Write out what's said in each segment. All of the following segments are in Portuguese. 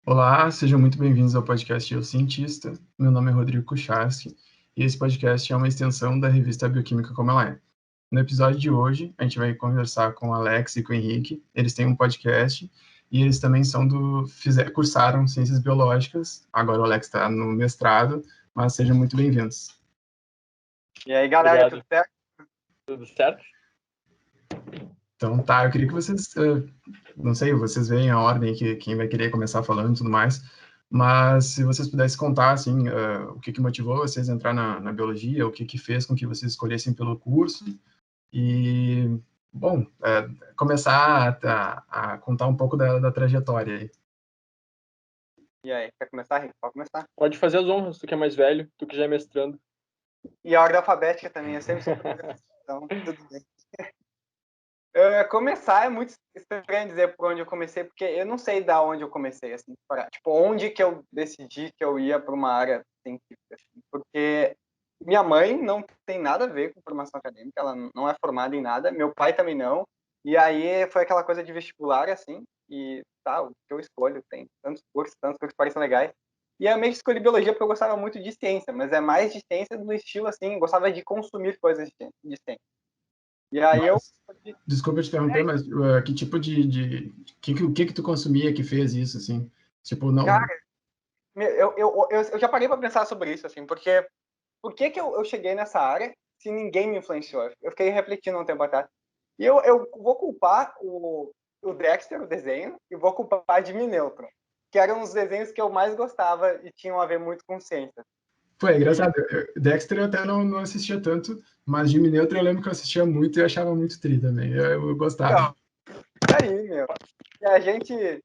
Olá, sejam muito bem-vindos ao podcast Eu Cientista. Meu nome é Rodrigo Kucharski e esse podcast é uma extensão da revista Bioquímica Como Ela É. No episódio de hoje, a gente vai conversar com o Alex e com o Henrique. Eles têm um podcast e eles também cursaram Ciências Biológicas. Agora o Alex está no mestrado, mas sejam muito bem-vindos. E aí, galera, Obrigado. tudo certo? Tudo certo? Então tá, eu queria que vocês, não sei, vocês veem a ordem que quem vai querer começar falando e tudo mais, mas se vocês pudessem contar, assim, o que motivou vocês a entrar na biologia, o que fez com que vocês escolhessem pelo curso, e, bom, começar a contar um pouco da trajetória aí. E aí, quer começar, Rick? Pode começar. Pode fazer as honras, tu que é mais velho, tu que já é mestrando. E a ordem alfabética também, eu sempre sou então tudo bem. Começar é muito estranho dizer por onde eu comecei, porque eu não sei da onde eu comecei, assim, tipo, onde que eu decidi que eu ia para uma área científica, assim, porque minha mãe não tem nada a ver com formação acadêmica, ela não é formada em nada, meu pai também não, e aí foi aquela coisa de vestibular, assim, e tá, o que eu escolho, tem tantos cursos que parecem legais, e aí eu meio que escolhi biologia porque eu gostava muito de ciência, mas é mais de ciência no estilo, assim, gostava de consumir coisas de ciência. E aí Desculpa te interromper, mas que tipo que tu consumia que fez isso, assim? Tipo, não... Cara, eu já parei para pensar sobre isso, assim, porque por que eu cheguei nessa área se ninguém me influenciou? Eu fiquei refletindo um tempo atrás. E eu vou culpar o Dexter, o desenho, e vou culpar a Jimmy Neutron, que eram os desenhos que eu mais gostava e tinham a ver muito com ciência. Pô, é engraçado. Dexter eu até não assistia tanto, mas Jimmy Neutron eu lembro que eu assistia muito e achava muito tri também. Eu gostava. Aí, meu. Se a gente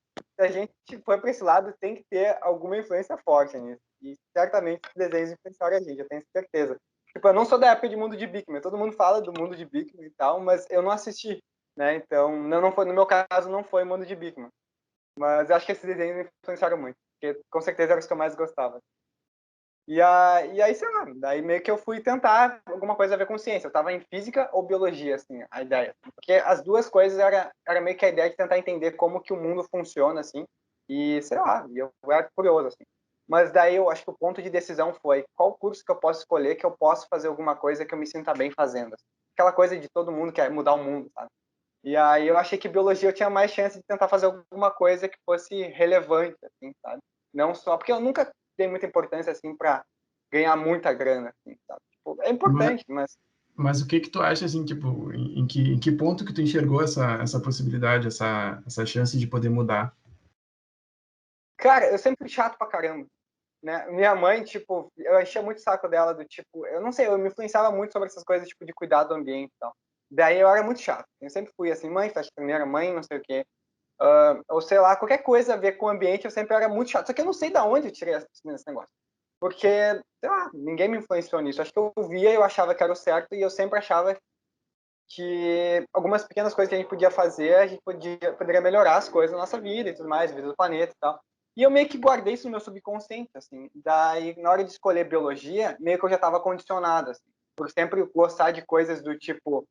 for para esse lado, tem que ter alguma influência forte nisso. E certamente os desenhos influenciaram a gente, eu tenho certeza. Tipo, eu não sou da época de Mundo de Bikman. Todo mundo fala do Mundo de Bikman e tal, mas eu não assisti, né? Então, não foi, no meu caso, não foi Mundo de Bikman. Mas eu acho que esses desenhos influenciaram muito, porque com certeza eram os que eu mais gostava. E aí, sei lá, daí meio que eu fui tentar alguma coisa a ver com ciência. Eu tava em física ou biologia, assim, a ideia. Porque as duas coisas era meio que a ideia de tentar entender como que o mundo funciona, assim, e sei lá, eu era curioso, assim. Mas daí eu acho que o ponto de decisão foi qual curso que eu posso escolher que eu posso fazer alguma coisa que eu me sinta bem fazendo. Assim. Aquela coisa de todo mundo quer mudar o mundo, sabe? E aí eu achei que biologia eu tinha mais chance de tentar fazer alguma coisa que fosse relevante, assim, sabe? Não só porque eu nunca dei muita importância assim para ganhar muita grana, assim, sabe? Tipo, é importante, Mas o que tu acha, assim, tipo, em que ponto que tu enxergou essa possibilidade, essa chance de poder mudar? cara, eu sempre fui chato pra caramba, né? Minha mãe, tipo, eu enchia muito o saco dela do tipo, eu não sei, eu me influenciava muito sobre essas coisas, tipo, de cuidar do ambiente e tal. Daí eu era muito chato. Eu sempre fui assim, mãe, faz primeira, mãe, não sei o quê. Ou sei lá, qualquer coisa a ver com o ambiente, eu sempre era muito chato. Só que eu não sei de onde eu tirei esse negócio. Porque, sei lá, ninguém me influenciou nisso. Acho que eu via e eu achava que era o certo e eu sempre achava que algumas pequenas coisas que a gente podia fazer, a gente poderia melhorar as coisas na nossa vida e tudo mais, a vida do planeta e tal. E eu meio que guardei isso no meu subconsciente, assim. Daí, na hora de escolher biologia, meio que eu já estava condicionado, assim. Por sempre gostar de coisas do tipo,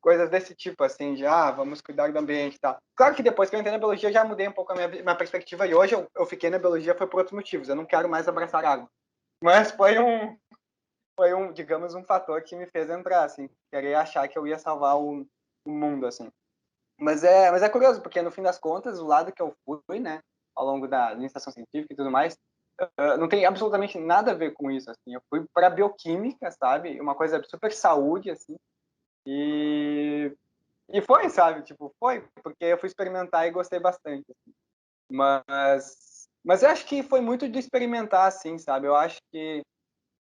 coisas desse tipo, assim, de, vamos cuidar do ambiente e tal. Claro que depois que eu entrei na biologia, eu já mudei um pouco a minha perspectiva, e hoje eu fiquei na biologia foi por outros motivos, eu não quero mais abraçar água. Mas digamos, um fator que me fez entrar, assim, querer achar que eu ia salvar o mundo, assim. Mas é curioso, porque no fim das contas, o lado que eu fui, né, ao longo da iniciação científica e tudo mais, não tem absolutamente nada a ver com isso, assim. Eu fui para bioquímica, sabe? Uma coisa super saúde, assim. E foi, sabe? Tipo, foi, porque eu fui experimentar e gostei bastante. Assim. Mas eu acho que foi muito de experimentar, assim, sabe? Eu acho que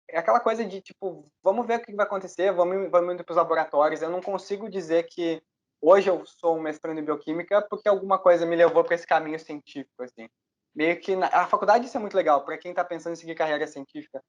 é aquela coisa de, tipo, vamos ver o que vai acontecer, vamos indo para os laboratórios. Eu não consigo dizer que hoje eu sou um mestrando em bioquímica porque alguma coisa me levou para esse caminho científico, assim. Meio que a faculdade isso é muito legal, para quem está pensando em seguir carreira científica.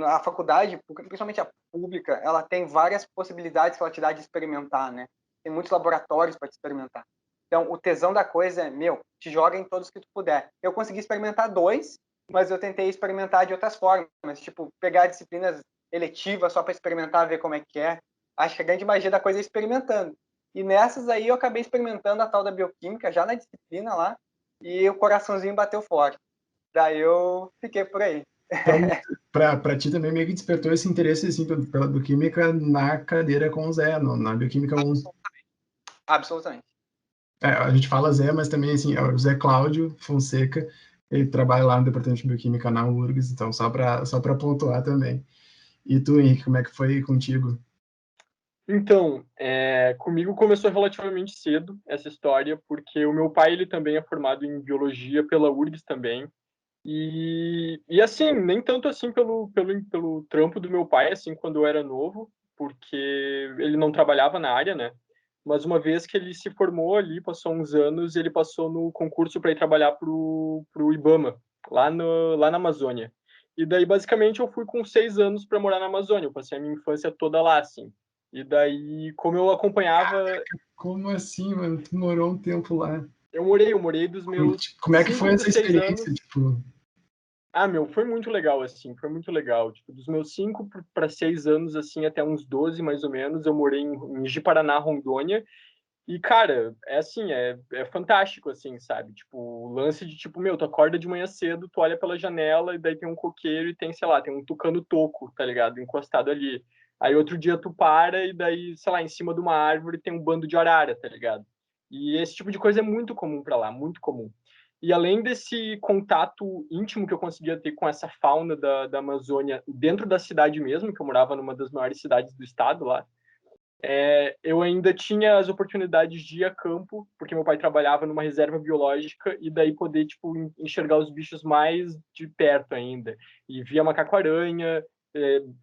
A faculdade, principalmente a pública, ela tem várias possibilidades que ela te dá de experimentar, né? Tem muitos laboratórios para te experimentar. Então, o tesão da coisa é, te joga em todos que tu puder. Eu consegui experimentar 2, mas eu tentei experimentar de outras formas, tipo, pegar disciplinas eletivas só para experimentar, ver como é que é. Acho que a grande magia da coisa é experimentando. E nessas aí eu acabei experimentando a tal da bioquímica, já na disciplina lá, e o coraçãozinho bateu forte. Daí eu fiquei por aí. Então, para ti também meio que despertou esse interesse assim, pela bioquímica na cadeira com o Zé, na bioquímica 1. Absolutamente. A gente fala Zé, mas também assim, é o Zé Cláudio Fonseca, ele trabalha lá no departamento de bioquímica na URGS, então só para pontuar também. E tu, Henrique, como é que foi contigo? Então, comigo começou relativamente cedo essa história, porque o meu pai ele também é formado em biologia pela URGS também. E assim, nem tanto assim pelo trampo do meu pai, assim, quando eu era novo, porque ele não trabalhava na área, né? Mas uma vez que ele se formou ali, passou uns anos, ele passou no concurso para ir trabalhar pro IBAMA, lá na Amazônia. E daí, basicamente, eu fui com 6 anos para morar na Amazônia. Eu passei a minha infância toda lá, assim. E daí, como eu acompanhava. Como assim, mano? Tu morou um tempo lá? Eu morei dos meus Como é que foi 5 essa para 6 experiência? anos. Tipo, Ah, meu, foi muito legal, assim, foi muito legal. Tipo, dos meus 5 para 6 anos, assim, até uns 12, mais ou menos, eu morei em Ji-Paraná, Rondônia. E, cara, é assim, é fantástico, assim, sabe? Tipo, o lance de, tipo, meu, tu acorda de manhã cedo, tu olha pela janela e daí tem um coqueiro e tem, sei lá, tem um tucano-toco, tá ligado? Encostado ali. Aí outro dia tu para e daí, sei lá, em cima de uma árvore tem um bando de arara, tá ligado? E esse tipo de coisa é muito comum pra lá, muito comum. E além desse contato íntimo que eu conseguia ter com essa fauna da Amazônia dentro da cidade mesmo, que eu morava numa das maiores cidades do estado lá, eu ainda tinha as oportunidades de ir a campo, porque meu pai trabalhava numa reserva biológica, e daí poder, tipo, enxergar os bichos mais de perto ainda. E via macaco-aranha,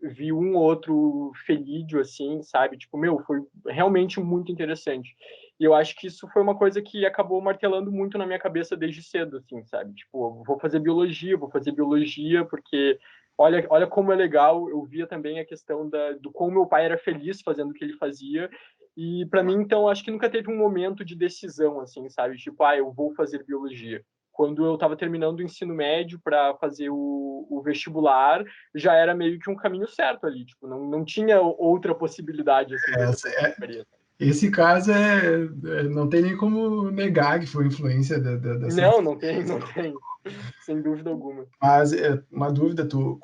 vi um outro felídeo, assim, sabe? Tipo, meu, foi realmente muito interessante. E eu acho que isso foi uma coisa que acabou martelando muito na minha cabeça desde cedo, assim, sabe? Tipo, vou fazer biologia, porque olha como é legal. Eu via também a questão do como meu pai era feliz fazendo o que ele fazia. E para mim, então, acho que nunca teve um momento de decisão, assim, sabe? Tipo, eu vou fazer biologia. Quando eu estava terminando o ensino médio para fazer o vestibular, já era meio que um caminho certo ali. Tipo, não tinha outra possibilidade, assim, de outra essa, coisa que eu faria. esse caso não tem nem como negar que foi influência dessa. Não tem, não tem. Sem dúvida alguma. Mas uma dúvida, tu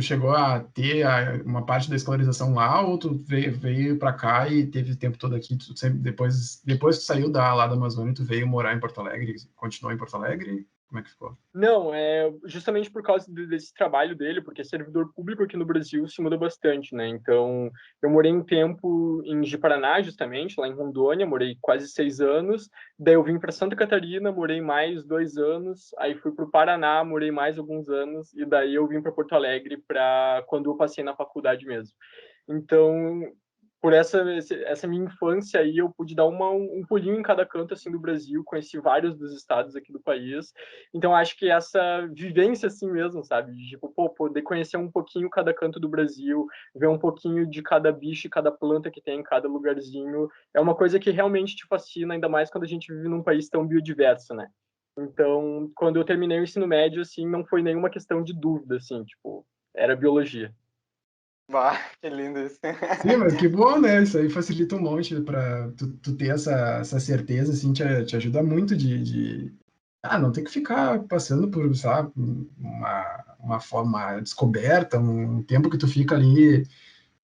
chegou a ter uma parte da escolarização lá ou tu veio para cá e teve o tempo todo aqui? Tu sempre, depois tu saiu lá da Amazônia, tu veio morar em Porto Alegre, continuou em Porto Alegre? Como é que ficou? Não, justamente por causa desse trabalho dele, porque servidor público aqui no Brasil se muda bastante, né? Então, eu morei um tempo em Ji-Paraná, justamente, lá em Rondônia, morei quase 6 anos. Daí eu vim para Santa Catarina, morei mais 2 anos. Aí fui para o Paraná, morei mais alguns anos. E daí eu vim para Porto Alegre para quando eu passei na faculdade mesmo. Então, por essa minha infância aí, eu pude dar um pulinho em cada canto assim do Brasil, conheci vários dos estados aqui do país. Então acho que essa vivência assim mesmo, sabe, de, tipo, poder conhecer um pouquinho cada canto do Brasil, ver um pouquinho de cada bicho e cada planta que tem em cada lugarzinho, é uma coisa que realmente te fascina, ainda mais quando a gente vive num país tão biodiverso, né? Então, quando eu terminei o ensino médio, assim, não foi nenhuma questão de dúvida, assim, tipo, era biologia. Bah, que lindo isso. Sim, mas que bom, né? Isso aí facilita um monte para tu ter essa certeza, assim, te ajuda muito não ter que ficar passando por, sabe, uma forma descoberta, um tempo que tu fica ali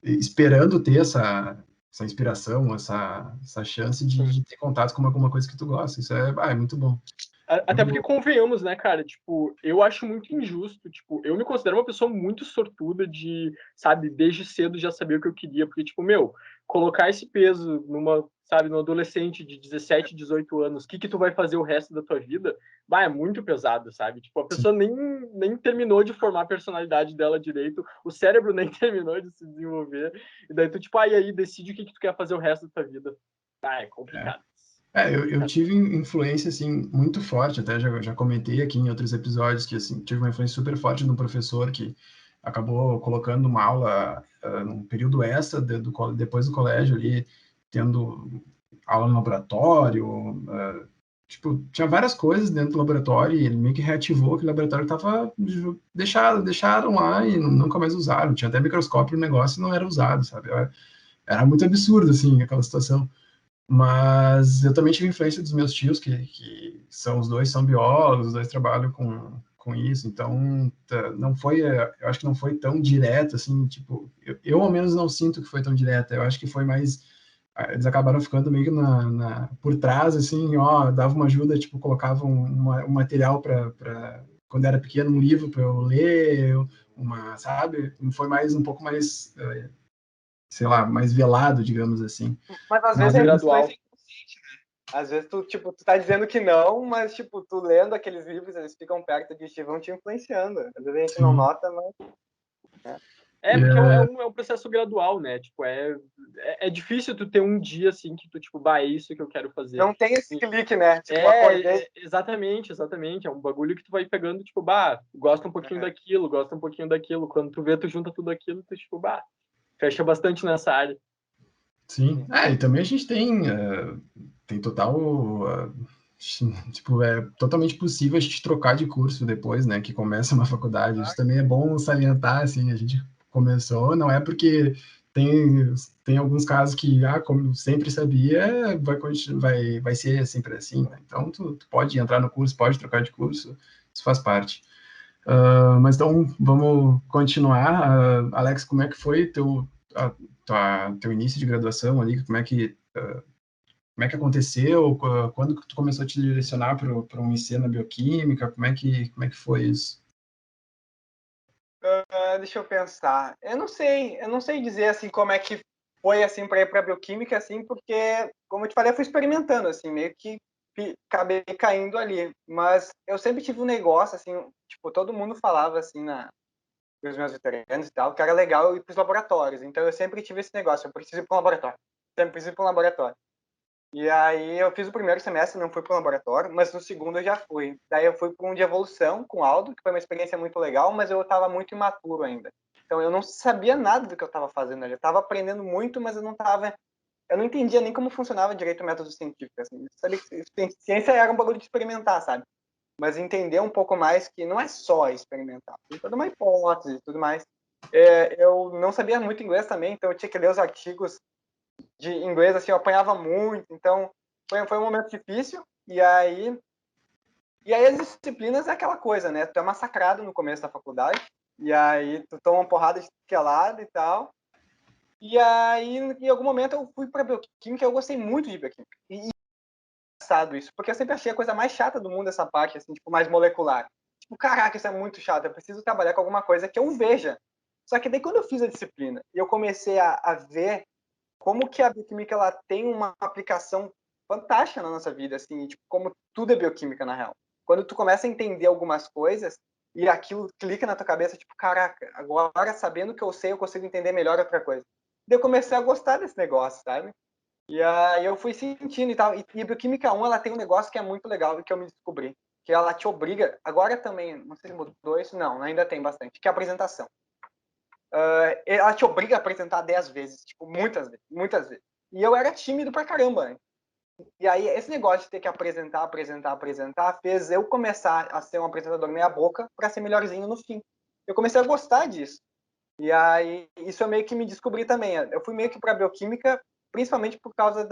esperando ter essa inspiração, essa chance de ter contato com alguma coisa que tu gosta. Isso é muito bom. Até porque convenhamos, né, cara? Tipo, eu acho muito injusto. Tipo, eu me considero uma pessoa muito sortuda de, sabe, desde cedo já saber o que eu queria. Porque, tipo, meu, colocar esse peso num adolescente de 17, 18 anos, o que tu vai fazer o resto da tua vida? É muito pesado, sabe? Tipo, a pessoa nem terminou de formar a personalidade dela direito, o cérebro nem terminou de se desenvolver. E daí tu, tipo, e aí decide o que tu quer fazer o resto da tua vida. É complicado. Eu tive influência, assim, muito forte, até já comentei aqui em outros episódios que, assim, tive uma influência super forte de um professor que acabou colocando uma aula num período extra depois do colégio ali, tendo aula no laboratório, tipo, tinha várias coisas dentro do laboratório e ele meio que reativou aquele laboratório que estava deixaram lá e nunca mais usaram, tinha até microscópio no negócio e não era usado, sabe? Era muito absurdo, assim, aquela situação. Mas eu também tive influência dos meus tios, que são os dois são biólogos, os dois trabalham com isso, então não foi, eu acho que não foi tão direto, assim, tipo, eu ao menos não sinto que foi tão direto, eu acho que foi mais, eles acabaram ficando meio que por trás, assim, ó, dava uma ajuda, tipo, colocavam um material para quando era pequeno, um livro para eu ler, sabe, foi mais, um pouco mais, sei lá, mais velado, digamos assim. Mas às vezes Mais é gradual. influência inconsciente, né? Às vezes tu, tipo, tu tá dizendo que não, mas, tipo, tu lendo aqueles livros, eles ficam perto de ti e vão te influenciando. Às vezes a gente não Sim. nota, mas... Porque é um processo gradual, né? Tipo, é difícil tu ter um dia assim que tu, tipo, bah, é isso que eu quero fazer. Não tem esse clique, né? Tipo, acordei... Exatamente. É um bagulho que tu vai pegando, tipo, bah, gosta um pouquinho daquilo, gosta um pouquinho daquilo. Quando tu vê, tu junta tudo aquilo, tu, tipo, bah, fecha bastante nessa área. Sim. E também a gente tem total, tipo, é totalmente possível a gente trocar de curso depois, né, que começa uma faculdade. Isso também é bom salientar, assim, a gente começou, não é porque tem alguns casos que, como sempre sabia, vai ser sempre assim, né? Então, tu pode entrar no curso, pode trocar de curso, isso faz parte. Mas então, vamos continuar. Alex, como é que foi teu início de graduação ali? Como é que aconteceu? Quando que tu começou a te direcionar para um IC na bioquímica? Como é que foi isso? Deixa eu pensar. Eu não sei dizer, assim, como é que foi, assim, para ir para bioquímica, assim, porque, como eu te falei, eu fui experimentando, assim, meio que acabei caindo ali. Mas eu sempre tive um negócio, assim, tipo, todo mundo falava, assim, os meus veteranos e tal, que era legal eu ir para os laboratórios. Então eu sempre tive esse negócio, eu preciso ir para um laboratório. Sempre preciso ir para um laboratório. E aí eu fiz o primeiro semestre, não fui para o laboratório, mas no segundo eu já fui. Daí eu fui para um de evolução com o Aldo, que foi uma experiência muito legal, mas eu estava muito imaturo ainda. Então eu não sabia nada do que eu estava fazendo. Eu estava aprendendo muito, mas eu não entendia nem como funcionava direito o método científico. Assim. Sabia que ciência era um bagulho de experimentar, sabe? Mas entender um pouco mais que não é só experimentar, tem toda uma hipótese e tudo mais. Eu não sabia muito inglês também, então eu tinha que ler os artigos de inglês, assim, eu apanhava muito, então foi um momento difícil, e aí as disciplinas é aquela coisa, né, tu é massacrado no começo da faculdade, e aí tu toma uma porrada de que lado e tal, e aí em algum momento eu fui para bioquímica, eu gostei muito de bioquímica, e engraçado isso, porque eu sempre achei a coisa mais chata do mundo essa parte, assim, tipo, mais molecular. Tipo, caraca, isso é muito chato, eu preciso trabalhar com alguma coisa que eu veja. Só que daí quando eu fiz a disciplina e eu comecei a ver como que a bioquímica ela tem uma aplicação fantástica na nossa vida, assim, tipo, como tudo é bioquímica na real. Quando tu começa a entender algumas coisas e aquilo clica na tua cabeça, tipo, caraca, agora sabendo que eu sei, eu consigo entender melhor outra coisa. Daí eu comecei a gostar desse negócio, sabe? E aí eu fui sentindo e tal. E a bioquímica 1, ela tem um negócio que é muito legal e que eu me descobri, que ela te obriga, agora também, não sei se mudou isso, não, ainda tem bastante, que é a apresentação. Ela te obriga a apresentar 10 vezes, tipo, muitas vezes, muitas vezes. E eu era tímido pra caramba, né? E aí, esse negócio de ter que apresentar, fez eu começar a ser um apresentador meia boca pra ser melhorzinho no fim. Eu comecei a gostar disso. E aí, isso eu meio que me descobri também. Eu fui meio que pra bioquímica, principalmente por causa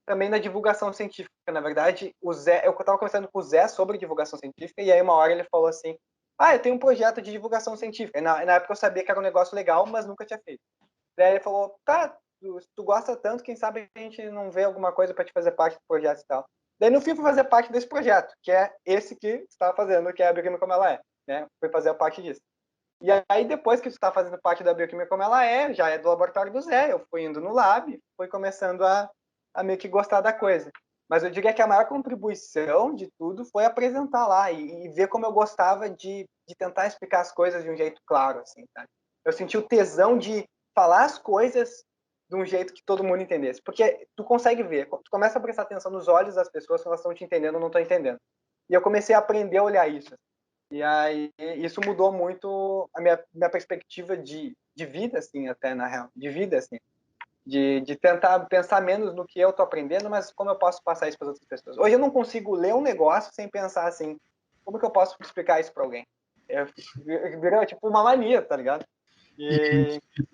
também da divulgação científica. Na verdade, eu estava conversando com o Zé sobre divulgação científica, e aí uma hora ele falou assim, eu tenho um projeto de divulgação científica. E na época eu sabia que era um negócio legal, mas nunca tinha feito. Daí ele falou, tá, tu gosta tanto, quem sabe a gente não vê alguma coisa para te fazer parte do projeto e tal. Daí no fim eu fui fazer parte desse projeto, que é esse que você está fazendo, que é a Bioquímica Como Ela É. Né? Fui fazer a parte disso. E aí, depois que você está fazendo parte da bioquímica como ela é, já é do laboratório do Zé, eu fui indo no lab, fui começando a meio que gostar da coisa. Mas eu diria que a maior contribuição de tudo foi apresentar lá e ver como eu gostava de tentar explicar as coisas de um jeito claro, assim, tá? Eu senti o tesão de falar as coisas de um jeito que todo mundo entendesse. Porque tu consegue ver, tu começa a prestar atenção nos olhos das pessoas se elas estão te entendendo ou não estão entendendo. E eu comecei a aprender a olhar isso. E aí, isso mudou muito a minha perspectiva de vida, assim, até, na real. De vida, assim. De tentar pensar menos no que eu tô aprendendo, mas como eu posso passar isso para outras pessoas. Hoje eu não consigo ler um negócio sem pensar assim, como que eu posso explicar isso para alguém? Virou, tipo, uma mania, tá ligado?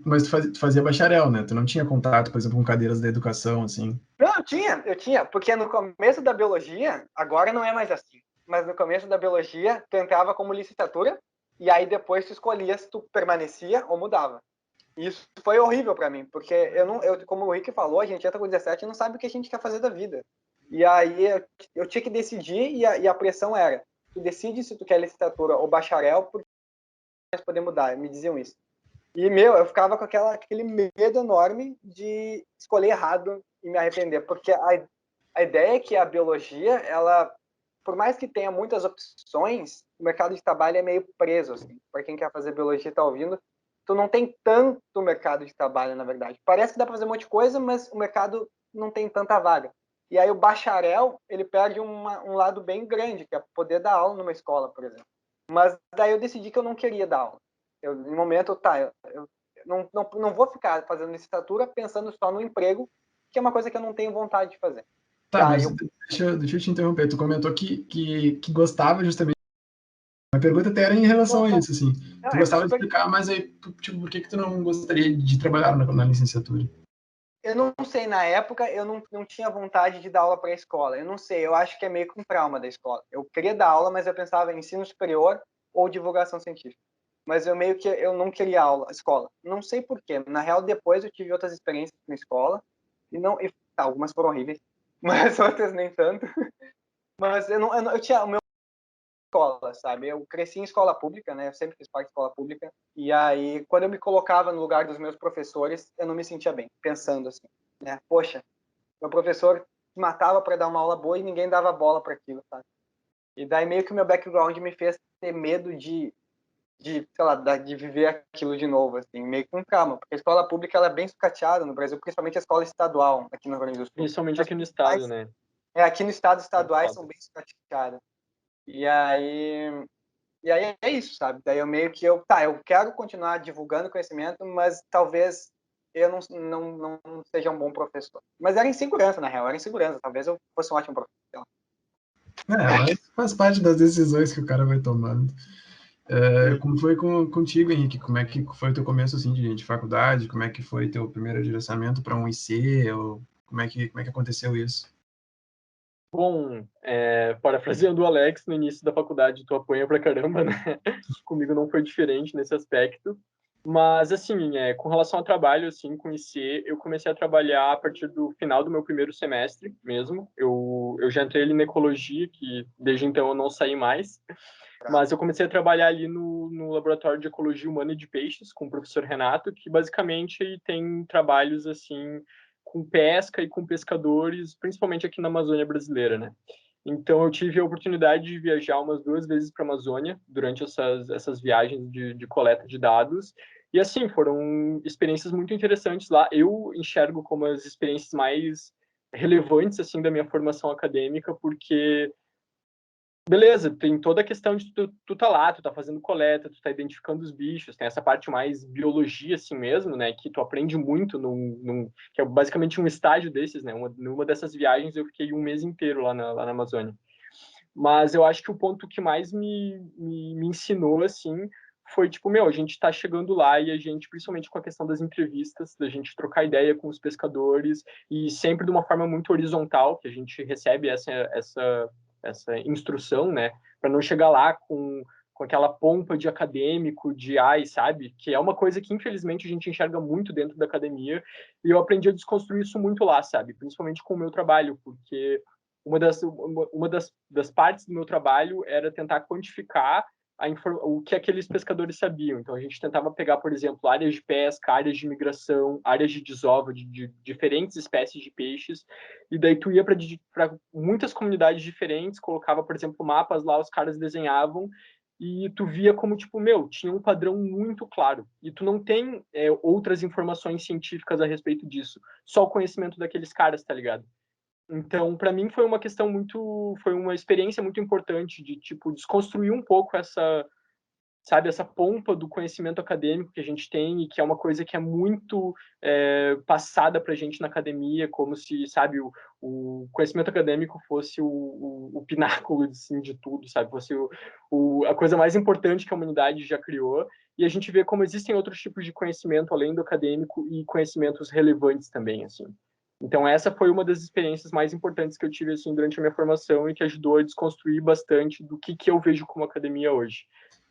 Mas tu fazia bacharel, né? Tu não tinha contato, por exemplo, com cadeiras da educação, assim? Não, eu tinha, porque no começo da biologia, agora não é mais assim, mas no começo da biologia, tu entrava como licenciatura, e aí depois tu escolhia se tu permanecia ou mudava. E isso foi horrível para mim, porque como o Rick falou, a gente entra com 17 e não sabe o que a gente quer fazer da vida. E aí eu tinha que decidir, e a pressão era, tu decide se tu quer licenciatura ou bacharel, porque poder mudar, me diziam isso. E, eu ficava com aquele medo enorme de escolher errado e me arrepender, porque a ideia é que a biologia, ela, por mais que tenha muitas opções, o mercado de trabalho é meio preso, assim. Para quem quer fazer biologia e está ouvindo, tu não tem tanto mercado de trabalho, na verdade. Parece que dá para fazer um monte de coisa, mas o mercado não tem tanta vaga. E aí o bacharel, ele perde um lado bem grande, que é poder dar aula numa escola, por exemplo. Mas daí eu decidi que eu não queria dar aula. No momento, eu não vou ficar fazendo licenciatura pensando só no emprego, que é uma coisa que eu não tenho vontade de fazer. Tá, mas deixa eu te interromper. Tu comentou que gostava justamente. A pergunta até era em relação a isso, assim. Tu gostava de explicar, mas aí, tipo, por que tu não gostaria de trabalhar na licenciatura? Eu não sei, na época eu não tinha vontade de dar aula para a escola. Eu não sei, eu acho que é meio que um trauma da escola. Eu queria dar aula, mas eu pensava em ensino superior ou divulgação científica. Mas eu não queria escola. Não sei por quê. Na real, depois eu tive outras experiências na escola algumas foram horríveis, mas outras nem tanto. Mas eu tinha o meu escola, sabe? Eu cresci em escola pública, né? Eu sempre fiz parte de escola pública. E aí, quando eu me colocava no lugar dos meus professores, eu não me sentia bem, pensando assim, né? Poxa, meu professor se matava para dar uma aula boa e ninguém dava bola para aquilo, sabe? E daí meio que o meu background me fez ter medo sei lá, de viver aquilo de novo, assim, meio com calma, porque a escola pública ela é bem sucateada no Brasil, principalmente a escola estadual aqui no Rio Grande do Sul. Principalmente aqui no estado, né? Aqui no estado, estaduais são bem sucateadas. E aí é isso, sabe? Daí eu meio que eu quero continuar divulgando conhecimento, mas talvez eu não seja um bom professor. Mas era insegurança, na real, era insegurança. Talvez eu fosse um ótimo professor. Mas faz parte das decisões que o cara vai tomando. Como foi contigo, Henrique? Como é que foi o teu começo assim, de faculdade? Como é que foi teu primeiro direcionamento para um IC? Ou como é que aconteceu isso? Bom, parafraseando o Alex, no início da faculdade tu apanha pra caramba, né? Comigo não foi diferente nesse aspecto. Mas, assim, com relação ao trabalho, assim, com IC, eu comecei a trabalhar a partir do final do meu primeiro semestre mesmo. Eu já entrei ali na ecologia, que desde então eu não saí mais. Mas eu comecei a trabalhar ali no laboratório de ecologia humana e de peixes, com o professor Renato, que basicamente tem trabalhos, assim, com pesca e com pescadores, principalmente aqui na Amazônia brasileira, né? Então, eu tive a oportunidade de viajar umas 2 vezes para a Amazônia durante essas viagens de coleta de dados. E, assim, foram experiências muito interessantes lá. Eu enxergo como as experiências mais relevantes, assim, da minha formação acadêmica, porque beleza, tem toda a questão de tu tá lá, tu tá fazendo coleta, tu tá identificando os bichos, tem essa parte mais biologia assim mesmo, né, que tu aprende muito que é basicamente um estágio desses, né, numa dessas viagens eu fiquei um mês inteiro lá na Amazônia. Mas eu acho que o ponto que mais me ensinou, assim, foi tipo, a gente tá chegando lá e a gente, principalmente com a questão das entrevistas, da gente trocar ideia com os pescadores e sempre de uma forma muito horizontal, que a gente recebe essa instrução, né, para não chegar lá com aquela pompa de acadêmico, sabe? Que é uma coisa que, infelizmente, a gente enxerga muito dentro da academia, e eu aprendi a desconstruir isso muito lá, sabe? Principalmente com o meu trabalho, porque uma das partes do meu trabalho era tentar quantificar o que aqueles pescadores sabiam. Então, a gente tentava pegar, por exemplo, áreas de pesca, áreas de migração, áreas de desova de diferentes espécies de peixes, e daí tu ia para muitas comunidades diferentes, colocava, por exemplo, mapas lá, os caras desenhavam, e tu via como, tipo, tinha um padrão muito claro. E tu não tem outras informações científicas a respeito disso. Só o conhecimento daqueles caras, tá ligado? Então, para mim foi uma experiência muito importante de tipo desconstruir um pouco sabe, essa pompa do conhecimento acadêmico que a gente tem e que é uma coisa que é muito passada para a gente na academia, como se, sabe, o conhecimento acadêmico fosse o pináculo assim, de tudo, sabe, fosse a coisa mais importante que a humanidade já criou. E a gente vê como existem outros tipos de conhecimento além do acadêmico e conhecimentos relevantes também, assim. Então essa foi uma das experiências mais importantes que eu tive assim durante a minha formação e que ajudou a desconstruir bastante do que eu vejo como academia hoje.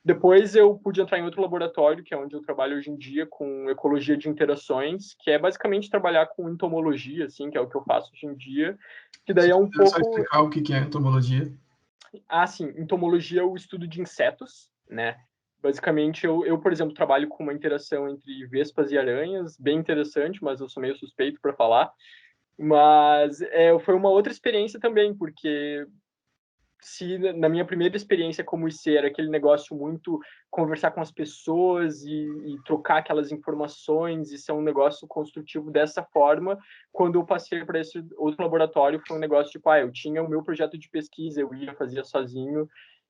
Depois eu pude entrar em outro laboratório, que é onde eu trabalho hoje em dia, com ecologia de interações, que é basicamente trabalhar com entomologia, assim, que é o que eu faço hoje em dia, que daí é um pouco... Só explicar o que é entomologia. Ah, sim, entomologia é o estudo de insetos, né? Basicamente, eu, por exemplo, trabalho com uma interação entre vespas e aranhas, bem interessante, mas eu sou meio suspeito para falar. Mas foi uma outra experiência também, porque se na minha primeira experiência como IC era aquele negócio muito conversar com as pessoas e trocar aquelas informações e ser um negócio construtivo dessa forma, quando eu passei para esse outro laboratório foi um negócio tipo, eu tinha o meu projeto de pesquisa, eu ia fazia sozinho,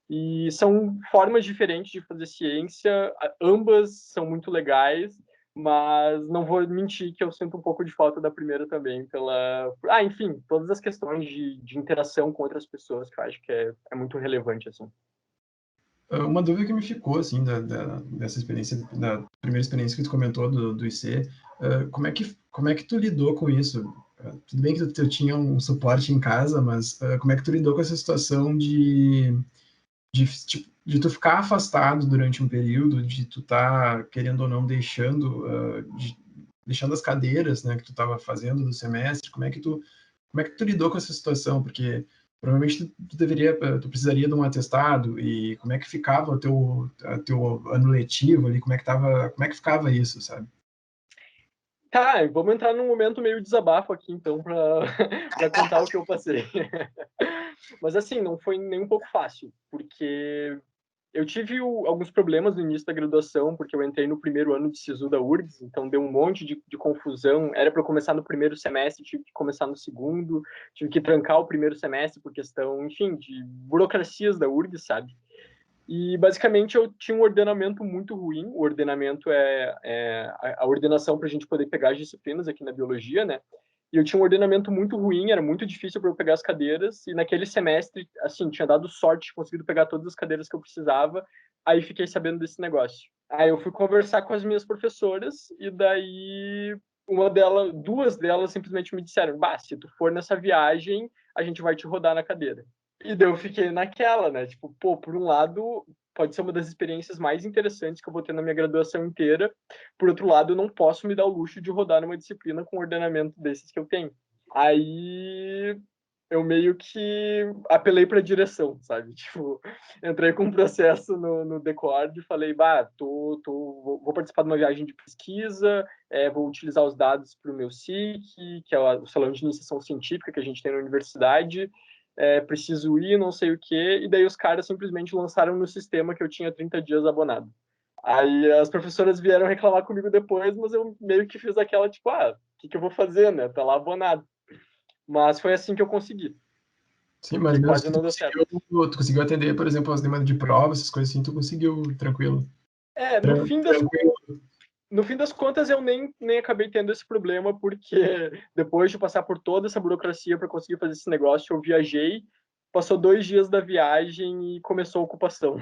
e são formas diferentes de fazer ciência, ambas são muito legais, mas não vou mentir que eu sinto um pouco de falta da primeira também, enfim, todas as questões de interação com outras pessoas, que eu acho que é muito relevante, assim. Uma dúvida que me ficou, assim, dessa experiência, da primeira experiência que tu comentou do IC, como é que tu lidou com isso? Tudo bem que tu tinha um suporte em casa, mas como é que tu lidou com essa situação de tu ficar afastado durante um período, de tu tá, querendo ou não, deixando as cadeiras, né, que tu estava fazendo do semestre, como é que tu lidou com essa situação? Porque provavelmente tu precisaria de um atestado, e como é que ficava o teu ano letivo ali, como é que ficava isso, sabe? Tá, vamos entrar num momento meio desabafo aqui, então, para contar o que eu passei. Mas, assim, não foi nem um pouco fácil, porque eu tive alguns problemas no início da graduação, porque eu entrei no primeiro ano de SISU da URGS, então deu um monte de confusão. Era para eu começar no primeiro semestre, tive que começar no segundo, tive que trancar o primeiro semestre por questão, enfim, de burocracias da URGS, sabe? E basicamente eu tinha um ordenamento muito ruim. O ordenamento é a ordenação para a gente poder pegar as disciplinas aqui na biologia, né? E eu tinha um ordenamento muito ruim, era muito difícil para eu pegar as cadeiras. E naquele semestre, assim, tinha dado sorte, conseguido pegar todas as cadeiras que eu precisava. Aí fiquei sabendo desse negócio. Aí eu fui conversar com as minhas professoras e daí duas delas simplesmente me disseram: "Bah, se tu for nessa viagem, a gente vai te rodar na cadeira." E daí eu fiquei naquela, né? Tipo, pô, por um lado, pode ser uma das experiências mais interessantes que eu vou ter na minha graduação inteira. Por outro lado, eu não posso me dar o luxo de rodar numa disciplina com ordenamento desses que eu tenho. Aí eu meio que apelei para a direção, sabe? Tipo, entrei com um processo no Decord e falei, vou participar de uma viagem de pesquisa, vou utilizar os dados para o meu SIC, que é o Salão de Iniciação Científica que a gente tem na universidade, preciso ir, não sei o quê, e daí os caras simplesmente lançaram no sistema que eu tinha 30 dias abonado. Aí as professoras vieram reclamar comigo depois, mas eu meio que fiz aquela, tipo, o que eu vou fazer, né? Tá lá abonado. Mas foi assim que eu consegui. Sim, mas E mesmo quase que não deu certo. tu conseguiu atender, por exemplo, as demandas de prova, essas coisas assim, tu conseguiu tranquilo. No fim das contas, eu nem acabei tendo esse problema, porque depois de passar por toda essa burocracia para conseguir fazer esse negócio, eu viajei, passou 2 dias da viagem e começou a ocupação,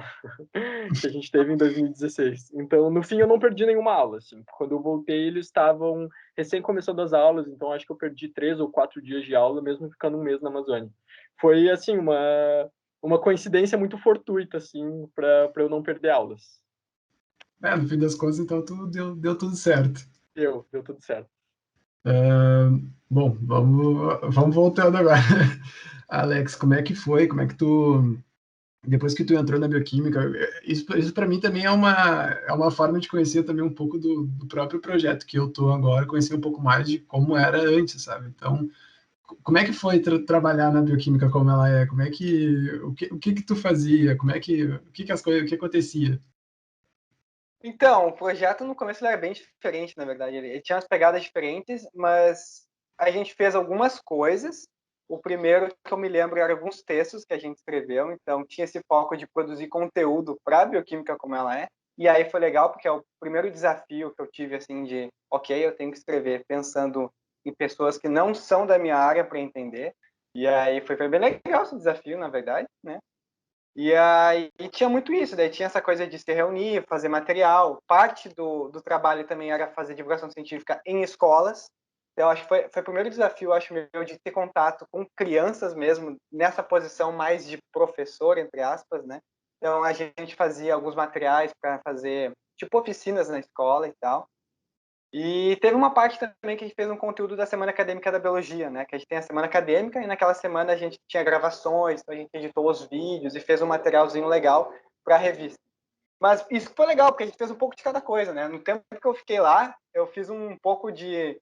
que a gente teve em 2016. Então, no fim, eu não perdi nenhuma aula. Assim. Quando eu voltei, eles estavam recém começando as aulas, então acho que eu perdi 3 ou 4 dias de aula, mesmo ficando um mês na Amazônia. Foi, assim, uma coincidência muito fortuita, assim, para eu não perder aulas. No fim das contas, então, deu tudo certo. Deu tudo certo. Bom, vamos voltando agora. Alex, como é que foi? Como é que depois que tu entrou na bioquímica, isso para mim também é uma forma de conhecer também um pouco do próprio projeto que eu tô agora, conhecer um pouco mais de como era antes, sabe? Então, como é que foi trabalhar na bioquímica como ela é? O que tu fazia? O que acontecia? Então, o projeto no começo era bem diferente, na verdade. Ele tinha umas pegadas diferentes, mas a gente fez algumas coisas O primeiro que eu me lembro eram alguns textos que a gente escreveu, então tinha esse foco de produzir conteúdo para a bioquímica como ela é. E aí foi legal porque é o primeiro desafio que eu tive, assim, de, ok, eu tenho que escrever pensando em pessoas que não são da minha área para entender. E aí foi bem legal esse desafio, na verdade, né? E aí tinha muito isso, daí tinha essa coisa de se reunir, fazer material. Parte do trabalho também era fazer divulgação científica em escolas. Então, acho que foi o primeiro desafio, acho meu, de ter contato com crianças mesmo, nessa posição mais de professor, entre aspas, né? Então, a gente fazia alguns materiais para fazer, tipo, oficinas na escola e tal. E teve uma parte também que a gente fez um conteúdo da Semana Acadêmica da Biologia, né? Que a gente tem a Semana Acadêmica e naquela semana a gente tinha gravações, então a gente editou os vídeos e fez um materialzinho legal para a revista. Mas isso foi legal, porque a gente fez um pouco de cada coisa, né? No tempo que eu fiquei lá, eu fiz um pouco de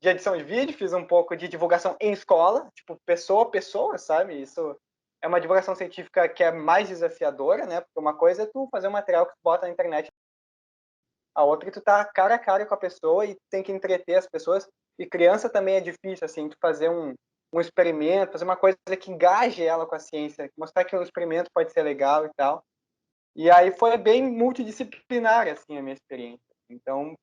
edição de vídeo, fiz um pouco de divulgação em escola, tipo, pessoa a pessoa, sabe? Isso é uma divulgação científica que é mais desafiadora, né? Porque uma coisa é tu fazer um material que tu bota na internet, a outra é que tu tá cara a cara com a pessoa e tem que entreter as pessoas. E criança também é difícil, assim, tu fazer um experimento, fazer uma coisa que engaje ela com a ciência, mostrar que o experimento pode ser legal e tal. E aí foi bem multidisciplinar, assim, a minha experiência. Então,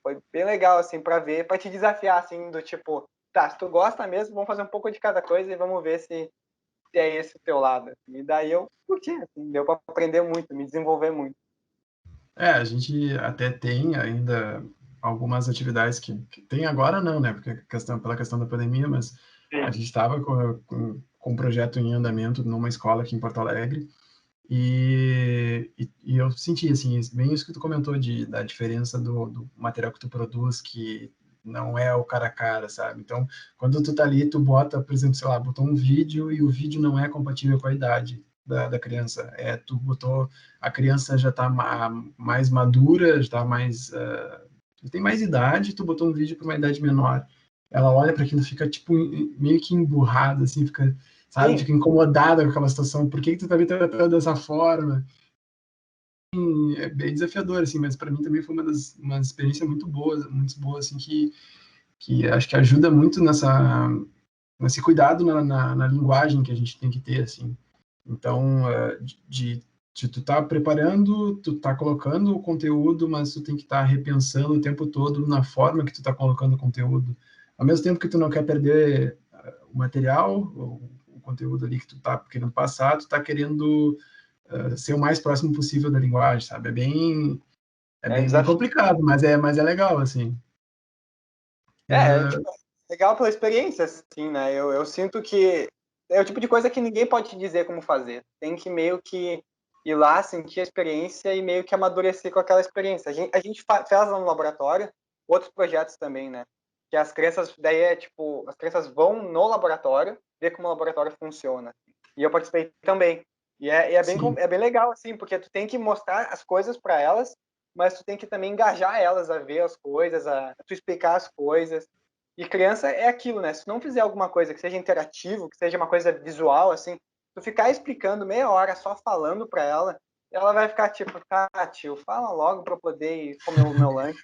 foi bem legal, assim, para ver, para te desafiar, assim, do tipo, tá, se tu gosta mesmo, vamos fazer um pouco de cada coisa e vamos ver se é esse o teu lado. E daí eu curti, assim, deu para aprender muito, me desenvolver muito. A gente até tem ainda algumas atividades que tem agora não, né? Porque pela questão da pandemia, mas a gente estava com um projeto em andamento numa escola aqui em Porto Alegre e eu senti, assim, bem isso que tu comentou da diferença do material que tu produz, que não é o cara a cara, sabe? Então, quando tu tá ali, tu bota, por exemplo, sei lá, botou um vídeo e o vídeo não é compatível com a idade da criança. Tu botou, a criança já tá mais madura, já tá mais... tem mais idade, tu botou um vídeo para uma idade menor. Ela olha para aquilo e fica, tipo, meio que emburrada, assim, fica, sabe? Sim. Fica incomodada com aquela situação. Por que tu tá me tratando dessa forma? É bem desafiador, assim, mas para mim também foi uma experiência muito boa, assim, que acho que ajuda muito nesse cuidado na linguagem que a gente tem que ter, assim. Então, de tu tá preparando, tu tá colocando o conteúdo, mas tu tem que estar repensando o tempo todo na forma que tu tá colocando o conteúdo. Ao mesmo tempo que tu não quer perder o material, o conteúdo ali que tu tá querendo passar, tu tá querendo ser o mais próximo possível da linguagem, sabe? Bem complicado, mas é legal, assim. Tipo, legal pela experiência, assim, né? Eu sinto que é o tipo de coisa que ninguém pode te dizer como fazer. Tem que meio que ir lá, sentir a experiência e meio que amadurecer com aquela experiência. A gente faz lá no laboratório, outros projetos também, né? Que as crianças, daí é tipo, as crianças vão no laboratório, ver como o laboratório funciona. E eu participei também. E é bem legal, assim, porque tu tem que mostrar as coisas para elas, mas tu tem que também engajar elas a ver as coisas, a tu explicar as coisas. E criança é aquilo, né? Se não fizer alguma coisa que seja interativo, que seja uma coisa visual, assim, tu ficar explicando meia hora só falando para ela, ela vai ficar tipo, tá, tio, fala logo para eu poder ir comer o meu lanche.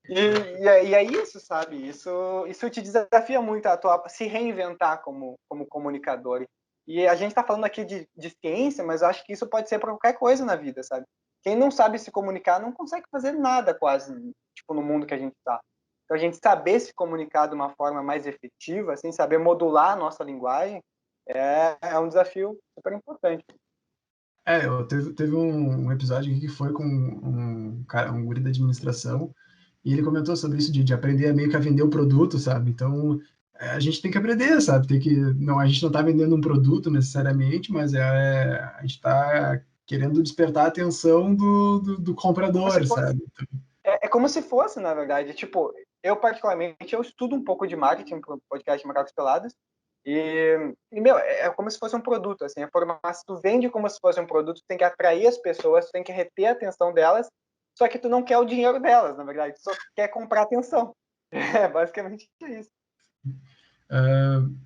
E é isso, sabe? Isso te desafia muito a se reinventar como comunicador. E a gente está falando aqui de ciência, mas eu acho que isso pode ser para qualquer coisa na vida, sabe? Quem não sabe se comunicar não consegue fazer nada quase, tipo, no mundo que a gente está. Então, a gente saber se comunicar de uma forma mais efetiva, assim, saber modular a nossa linguagem, é um desafio super importante. Teve um episódio aqui que foi com um guri da administração, e ele comentou sobre isso de aprender a meio que a vender o produto, sabe? Então, a gente tem que aprender, sabe? A gente não está vendendo um produto necessariamente, mas a gente está querendo despertar a atenção do comprador, sabe? É como se fosse, na verdade. Tipo, eu particularmente, eu estudo um pouco de marketing para o podcast Macacos Pelados, meu, é como se fosse um produto, assim, se tu vende como se fosse um produto, tu tem que atrair as pessoas, tu tem que reter a atenção delas, só que tu não quer o dinheiro delas, na verdade, tu só quer comprar atenção. É basicamente isso.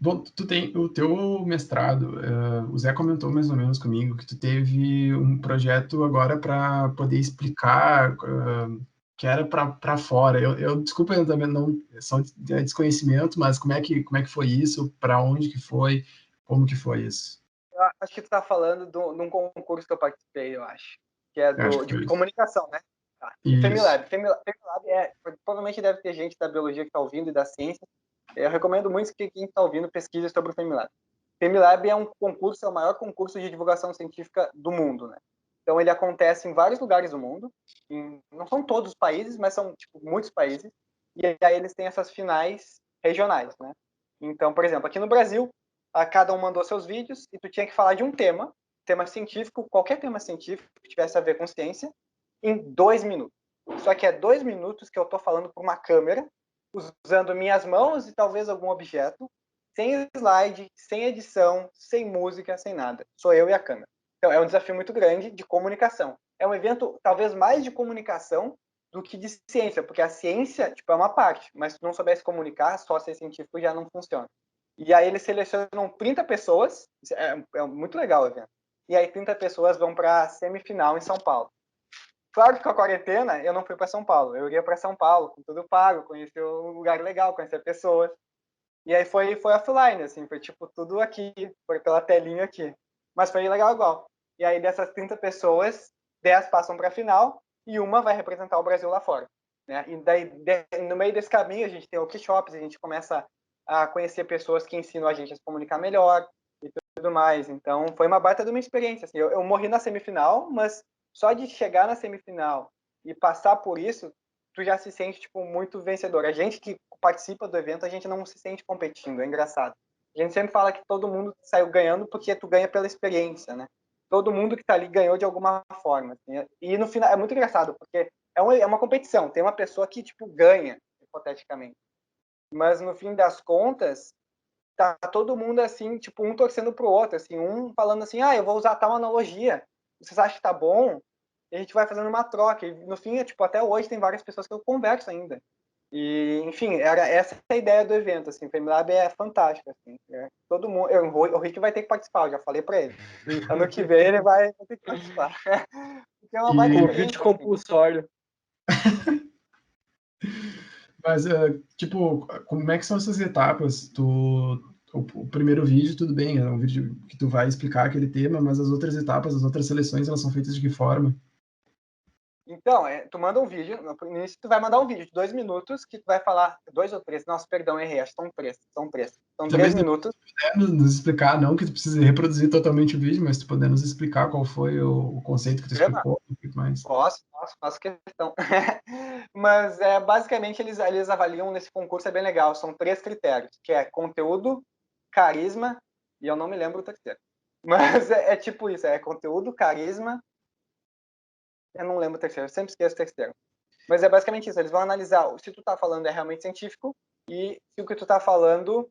Bom, tu tem o teu mestrado, o Zé comentou mais ou menos comigo que tu teve um projeto agora para poder explicar que era para fora. Desculpa, eu também não só de desconhecimento, mas como é que foi isso? Para onde que foi? Como que foi isso? Eu acho que tu tá falando de um concurso que eu participei, eu acho. Que é Eu acho que de foi isso. comunicação, né? Tá. Isso. Femilab provavelmente deve ter gente da biologia que está ouvindo e da ciência. Eu recomendo muito que quem está ouvindo pesquise sobre o Femilab. Femilab é um concurso, é o maior concurso de divulgação científica do mundo, né? Então ele acontece em vários lugares do mundo, não são todos os países, mas são tipo, muitos países, e aí eles têm essas finais regionais, né? Então, por exemplo, aqui no Brasil, cada um mandou seus vídeos e tu tinha que falar de um tema científico, qualquer tema científico que tivesse a ver com ciência, em 2 minutos. Só que é 2 minutos que eu estou falando por uma câmera, usando minhas mãos e talvez algum objeto, sem slide, sem edição, sem música, sem nada. Sou eu e a câmera. Então, é um desafio muito grande de comunicação. É um evento, talvez, mais de comunicação do que de ciência, porque a ciência, tipo, é uma parte, mas se tu não souber se comunicar, só ser científico já não funciona. E aí eles selecionam 30 pessoas, é muito legal o evento. E aí 30 pessoas vão para a semifinal em São Paulo. Claro que com a quarentena eu não fui para São Paulo, eu iria para São Paulo, com tudo pago, conhecer um lugar legal, conhecer pessoas. E aí foi offline, assim, foi tipo tudo aqui, foi pela telinha aqui. Mas foi legal igual. E aí dessas 30 pessoas, 10 passam para a final e uma vai representar o Brasil lá fora. Né? E daí, no meio desse caminho, a gente tem workshops, a gente começa a conhecer pessoas que ensinam a gente a se comunicar melhor e tudo mais. Então, foi uma baita de uma experiência. Assim, eu morri na semifinal, mas só de chegar na semifinal e passar por isso, tu já se sente tipo muito vencedor. A gente que participa do evento, a gente não se sente competindo, é engraçado. A gente sempre fala que todo mundo saiu ganhando porque tu ganha pela experiência, né? Todo mundo que tá ali ganhou de alguma forma. Assim. E no final, é muito engraçado, porque é uma competição. Tem uma pessoa que, tipo, ganha, hipoteticamente. Mas no fim das contas, tá todo mundo assim, tipo, um torcendo pro outro, assim, um falando assim, eu vou usar tal analogia, vocês acham que tá bom? E a gente vai fazendo uma troca, e no fim, tipo, até hoje tem várias pessoas que eu converso ainda. E, enfim, era essa a ideia do evento, assim, o FemiLab é fantástico, assim, todo mundo, o Rick vai ter que participar, eu já falei pra ele. Ano que vem ele vai ter que participar. Porque é uma baita Convite experiência. compulsório. Mas, tipo, como é que são essas etapas? O primeiro vídeo, tudo bem, é um vídeo que tu vai explicar aquele tema, mas as outras etapas, as outras seleções, elas são feitas de que forma? Então, tu manda um vídeo, no início tu vai mandar um vídeo de 2 minutos que tu vai falar, 2 ou 3, nossa, perdão, errei, acho que são 3. São 3 minutos. Nos explicar, não que tu precise reproduzir totalmente o vídeo, mas tu poder nos explicar qual foi o conceito que tu explicou, e tudo mais. Faço questão. Mas basicamente eles avaliam nesse concurso, é bem legal, são 3 critérios, que é conteúdo, carisma, e eu não me lembro o terceiro. Mas é tipo isso, é conteúdo, carisma, eu não lembro o terceiro, eu sempre esqueço o terceiro. Mas é basicamente isso, eles vão analisar se tu tá falando é realmente científico e se o que tu tá falando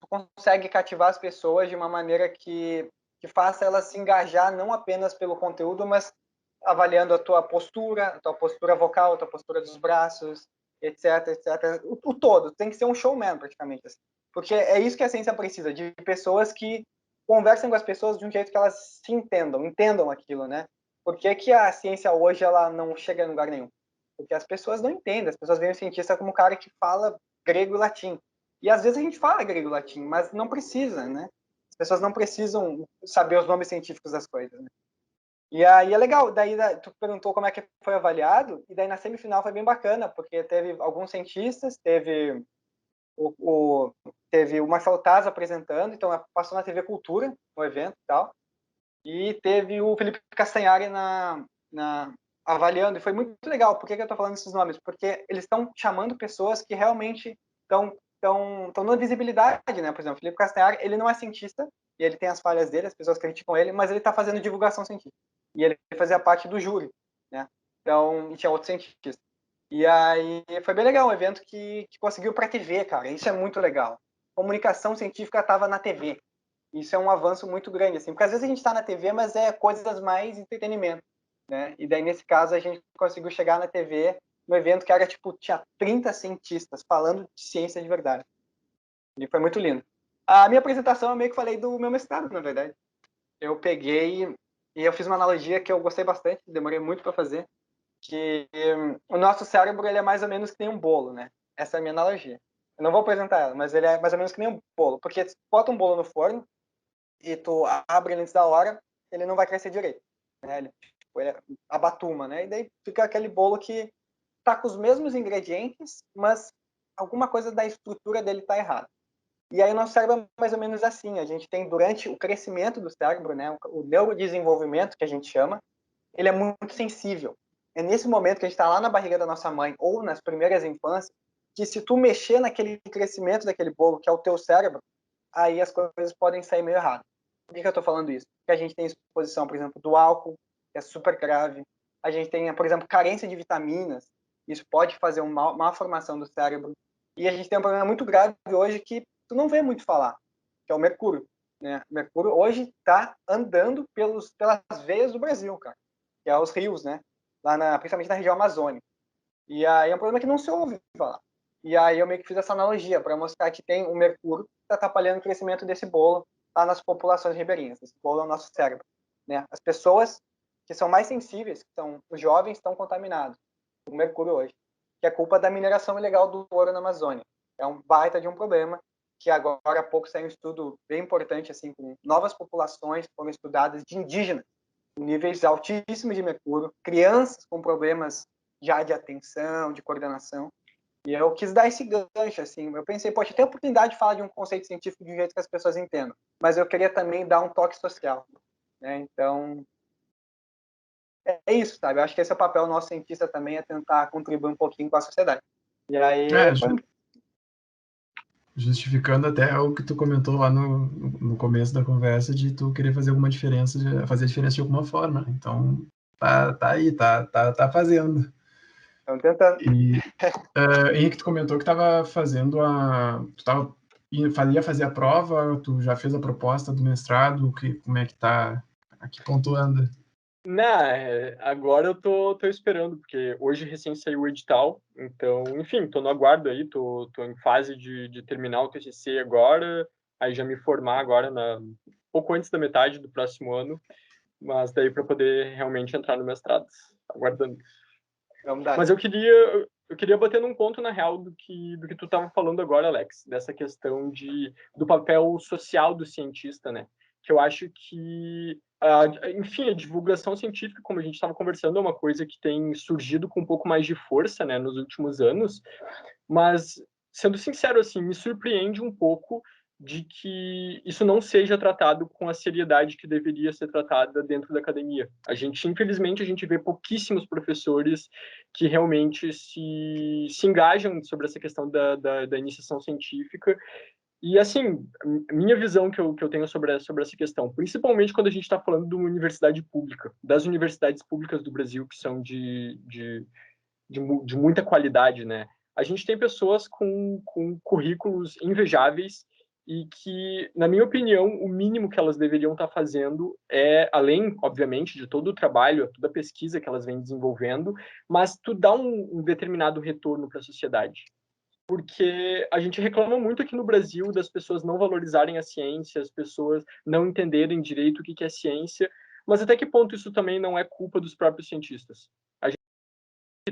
tu consegue cativar as pessoas de uma maneira que faça elas se engajar não apenas pelo conteúdo, mas avaliando a tua postura vocal, a tua postura dos braços, etc, etc. O todo, tem que ser um showman praticamente. Assim. Porque é isso que a ciência precisa, de pessoas que conversem com as pessoas de um jeito que elas se entendam aquilo, né? Por que, que a ciência hoje ela não chega em lugar nenhum? Porque as pessoas não entendem, as pessoas veem o cientista como um cara que fala grego e latim. E às vezes a gente fala grego e latim, mas não precisa, né? As pessoas não precisam saber os nomes científicos das coisas, né? E aí é legal, daí tu perguntou como é que foi avaliado, e daí na semifinal foi bem bacana, porque teve alguns cientistas, teve teve o Marcelo Taz apresentando, então passou na TV Cultura, no evento e tal, e teve o Felipe Castanhari avaliando, e foi muito legal. Por que eu tô falando esses nomes? Porque eles estão chamando pessoas que realmente estão dando visibilidade, né? Por exemplo, o Felipe Castanhari, ele não é cientista, e ele tem as falhas dele, as pessoas criticam ele, mas ele está fazendo divulgação científica. E ele fazia parte do júri, né? Então, e tinha outros cientistas. E aí foi bem legal, um evento que conseguiu para a TV, cara. Isso é muito legal. Comunicação científica estava na TV. Isso é um avanço muito grande, assim, porque às vezes a gente está na TV, mas é coisas mais entretenimento, né? E daí, nesse caso, a gente conseguiu chegar na TV no evento que era, tipo, tinha 30 cientistas falando de ciência de verdade. E foi muito lindo. A minha apresentação, eu meio que falei do meu mestrado, na verdade. Eu peguei e eu fiz uma analogia que eu gostei bastante, demorei muito para fazer, que o nosso cérebro ele é mais ou menos que nem um bolo, né? Essa é a minha analogia. Eu não vou apresentar ela, mas ele é mais ou menos que nem um bolo. Porque se tu bota um bolo no forno e tu abre ele antes da hora, ele não vai crescer direito, né? Ele abatuma, né? E daí fica aquele bolo que tá com os mesmos ingredientes, mas alguma coisa da estrutura dele tá errada. E aí o nosso cérebro é mais ou menos assim. A gente tem, durante o crescimento do cérebro, né, o neurodesenvolvimento, que a gente chama, ele é muito sensível. É nesse momento que a gente está lá na barriga da nossa mãe ou nas primeiras infâncias, que se tu mexer naquele crescimento daquele bolo, que é o teu cérebro, aí as coisas podem sair meio errado. Por que eu estou falando isso? Porque a gente tem exposição, por exemplo, do álcool, que é super grave. A gente tem, por exemplo, carência de vitaminas. Isso pode fazer uma má formação do cérebro. E a gente tem um problema muito grave hoje que tu não vê muito falar, que é o mercúrio. Né? O mercúrio hoje está andando pelas veias do Brasil, cara, que é os rios, né? Principalmente na região amazônica. E aí é um problema que não se ouve falar. E aí eu meio que fiz essa analogia para mostrar que tem o mercúrio que está atrapalhando o crescimento desse bolo lá nas populações ribeirinhas. Esse bolo é o nosso cérebro. Né? As pessoas que são mais sensíveis, que são os jovens, estão contaminados com mercúrio hoje, que é culpa da mineração ilegal do ouro na Amazônia. É um baita de um problema que agora há pouco saiu um estudo bem importante, assim, com novas populações foram estudadas de indígenas, com níveis altíssimos de mercúrio, crianças com problemas já de atenção, de coordenação. E eu quis dar esse gancho, assim. Eu pensei, poxa, tem a oportunidade de falar de um conceito científico de um jeito que as pessoas entendam, mas eu queria também dar um toque social. Né? Então, é isso, sabe? Eu acho que esse é o papel do nosso cientista também, é tentar contribuir um pouquinho com a sociedade. E aí, justificando até o que tu comentou lá no começo da conversa, de tu querer fazer alguma diferença, fazer diferença de alguma forma. Então, tá aí, tá fazendo. estamos tentando. E, Henrique, tu comentou que estava fazendo ia fazer a prova, tu já fez a proposta do mestrado, como é que tá? A que ponto anda? Agora eu tô esperando, porque hoje recém saiu o edital, então, enfim, tô no aguardo aí, tô em fase de terminar o TCC agora, aí já me formar agora, pouco antes da metade do próximo ano, mas daí para poder realmente entrar no mestrado, aguardando. Vamos dar. Mas eu queria bater num ponto, na real, do que tu estava falando agora, Alex, dessa questão do papel social do cientista, né? Que eu acho que, enfim, a divulgação científica, como a gente estava conversando, é uma coisa que tem surgido com um pouco mais de força, né, nos últimos anos, mas, sendo sincero, assim, me surpreende um pouco de que isso não seja tratado com a seriedade que deveria ser tratada dentro da academia. Infelizmente, a gente vê pouquíssimos professores que realmente se engajam sobre essa questão da iniciação científica. E, assim, minha visão que eu tenho sobre essa questão, principalmente quando a gente está falando de uma universidade pública, das universidades públicas do Brasil, que são de muita qualidade, né? A gente tem pessoas com currículos invejáveis e que, na minha opinião, o mínimo que elas deveriam estar fazendo é, além, obviamente, de todo o trabalho, toda a pesquisa que elas vêm desenvolvendo, mas tu dá um determinado retorno para a sociedade. Porque a gente reclama muito aqui no Brasil das pessoas não valorizarem a ciência, as pessoas não entenderem direito o que é ciência, mas até que ponto isso também não é culpa dos próprios cientistas?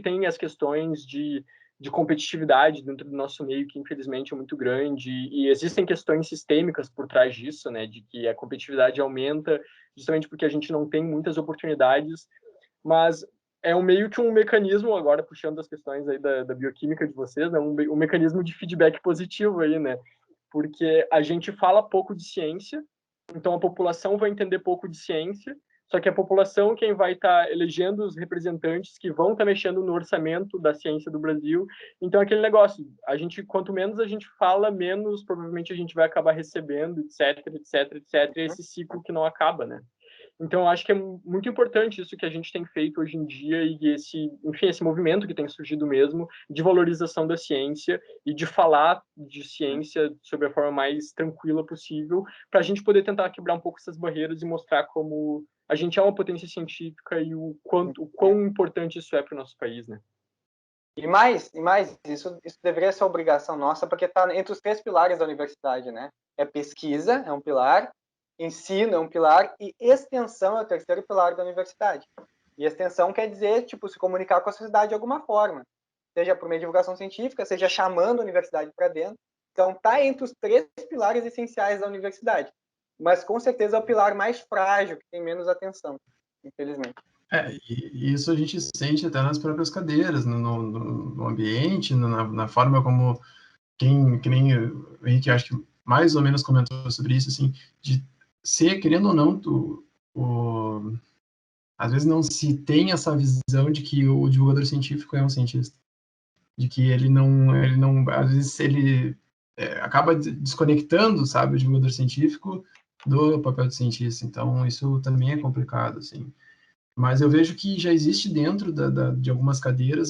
Tem as questões de competitividade dentro do nosso meio, que infelizmente é muito grande, e existem questões sistêmicas por trás disso, né, de que a competitividade aumenta justamente porque a gente não tem muitas oportunidades, mas é meio que um mecanismo, agora puxando as questões aí da bioquímica de vocês, né, um mecanismo de feedback positivo aí, né, porque a gente fala pouco de ciência, então a população vai entender pouco de ciência, só que a população, quem vai estar elegendo os representantes que vão estar mexendo no orçamento da ciência do Brasil. Então, aquele negócio, quanto menos a gente fala, menos provavelmente a gente vai acabar recebendo, etc, etc, etc, e esse ciclo que não acaba, né? Então, eu acho que é muito importante isso que a gente tem feito hoje em dia e esse movimento que tem surgido mesmo de valorização da ciência e de falar de ciência sobre a forma mais tranquila possível, para a gente poder tentar quebrar um pouco essas barreiras e mostrar como a gente é uma potência científica e o quão importante isso é para o nosso país, né? E mais, isso deveria ser obrigação nossa, porque está entre os 3 pilares da universidade, né? É pesquisa, é um pilar, ensino é um pilar, e extensão é o 3º pilar da universidade. E extensão quer dizer, tipo, se comunicar com a sociedade de alguma forma, seja por meio de divulgação científica, seja chamando a universidade para dentro. Então, está entre os 3 pilares essenciais da universidade. Mas, com certeza, é o pilar mais frágil, que tem menos atenção, infelizmente. E isso a gente sente até nas próprias cadeiras, no ambiente, na forma como que nem o Henrique, acho que mais ou menos comentou sobre isso, assim, de ser, querendo ou não, às vezes não se tem essa visão de que o divulgador científico é um cientista, de que ele não, às vezes ele acaba desconectando, sabe, o divulgador científico do papel de cientista. Então isso também é complicado, assim. Mas eu vejo que já existe dentro de algumas cadeiras,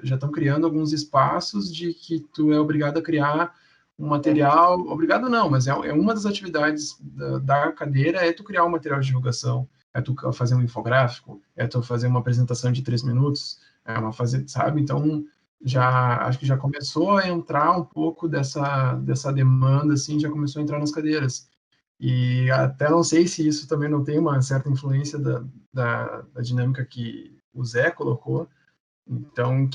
já estão criando alguns espaços de que tu é obrigado a criar um material, obrigado não, mas é uma das atividades da cadeira é tu criar um material de divulgação, é tu fazer um infográfico, é tu fazer uma apresentação de 3 minutos, sabe? Então, acho que já começou a entrar um pouco dessa demanda, assim, já começou a entrar nas cadeiras. E até não sei se isso também não tem uma certa influência da dinâmica que o Zé colocou. Então,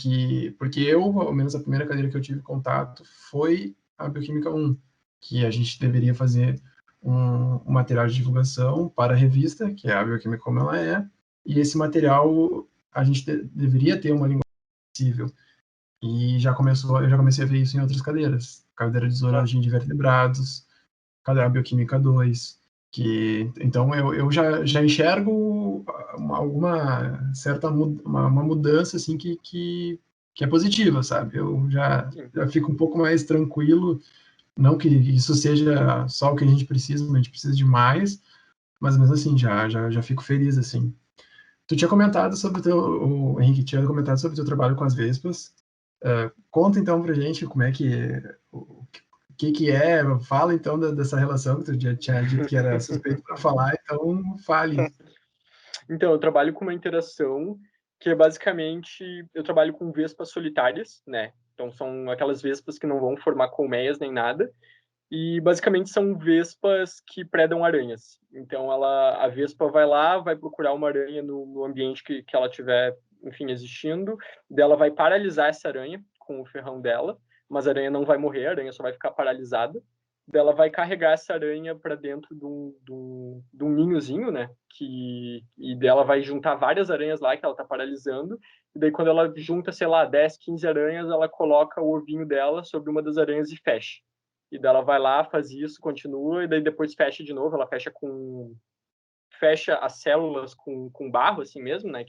porque eu, ao menos a primeira cadeira que eu tive contato foi a Bioquímica 1, que a gente deveria fazer um material de divulgação para a revista, que é a Bioquímica como ela é, e esse material a gente deveria ter uma linguagem acessível. E eu já comecei a ver isso em outras cadeiras, cadeira de zoologia de vertebrados, cadeira Bioquímica 2, então eu já enxergo alguma certa uma mudança assim que é positiva, sabe? Eu já fico um pouco mais tranquilo, não que isso seja só o que a gente precisa, mas a gente precisa de mais, mas mesmo assim já fico feliz assim. Tu tinha comentado sobre o Henrique tinha comentado sobre o teu trabalho com as vespas. Conta então pra gente como é o que é, fala então dessa relação que tu já tinha dito que era suspeito para falar, então fale. Então, eu trabalho com uma interação que é basicamente, eu trabalho com vespas solitárias, né? Então, são aquelas vespas que não vão formar colmeias nem nada, e basicamente são vespas que predam aranhas. Então, a vespa vai lá, vai procurar uma aranha no ambiente que ela tiver, enfim, existindo, dela vai paralisar essa aranha com o ferrão dela, mas a aranha não vai morrer, a aranha só vai ficar paralisada. Dela vai carregar essa aranha para dentro de um ninhozinho, né? E dela vai juntar várias aranhas lá que ela tá paralisando. E daí, quando ela junta, sei lá, 10, 15 aranhas, ela coloca o ovinho dela sobre uma das aranhas e fecha. E daí ela vai lá, faz isso, continua, e daí depois fecha de novo. Ela fecha as células com barro, assim mesmo, né?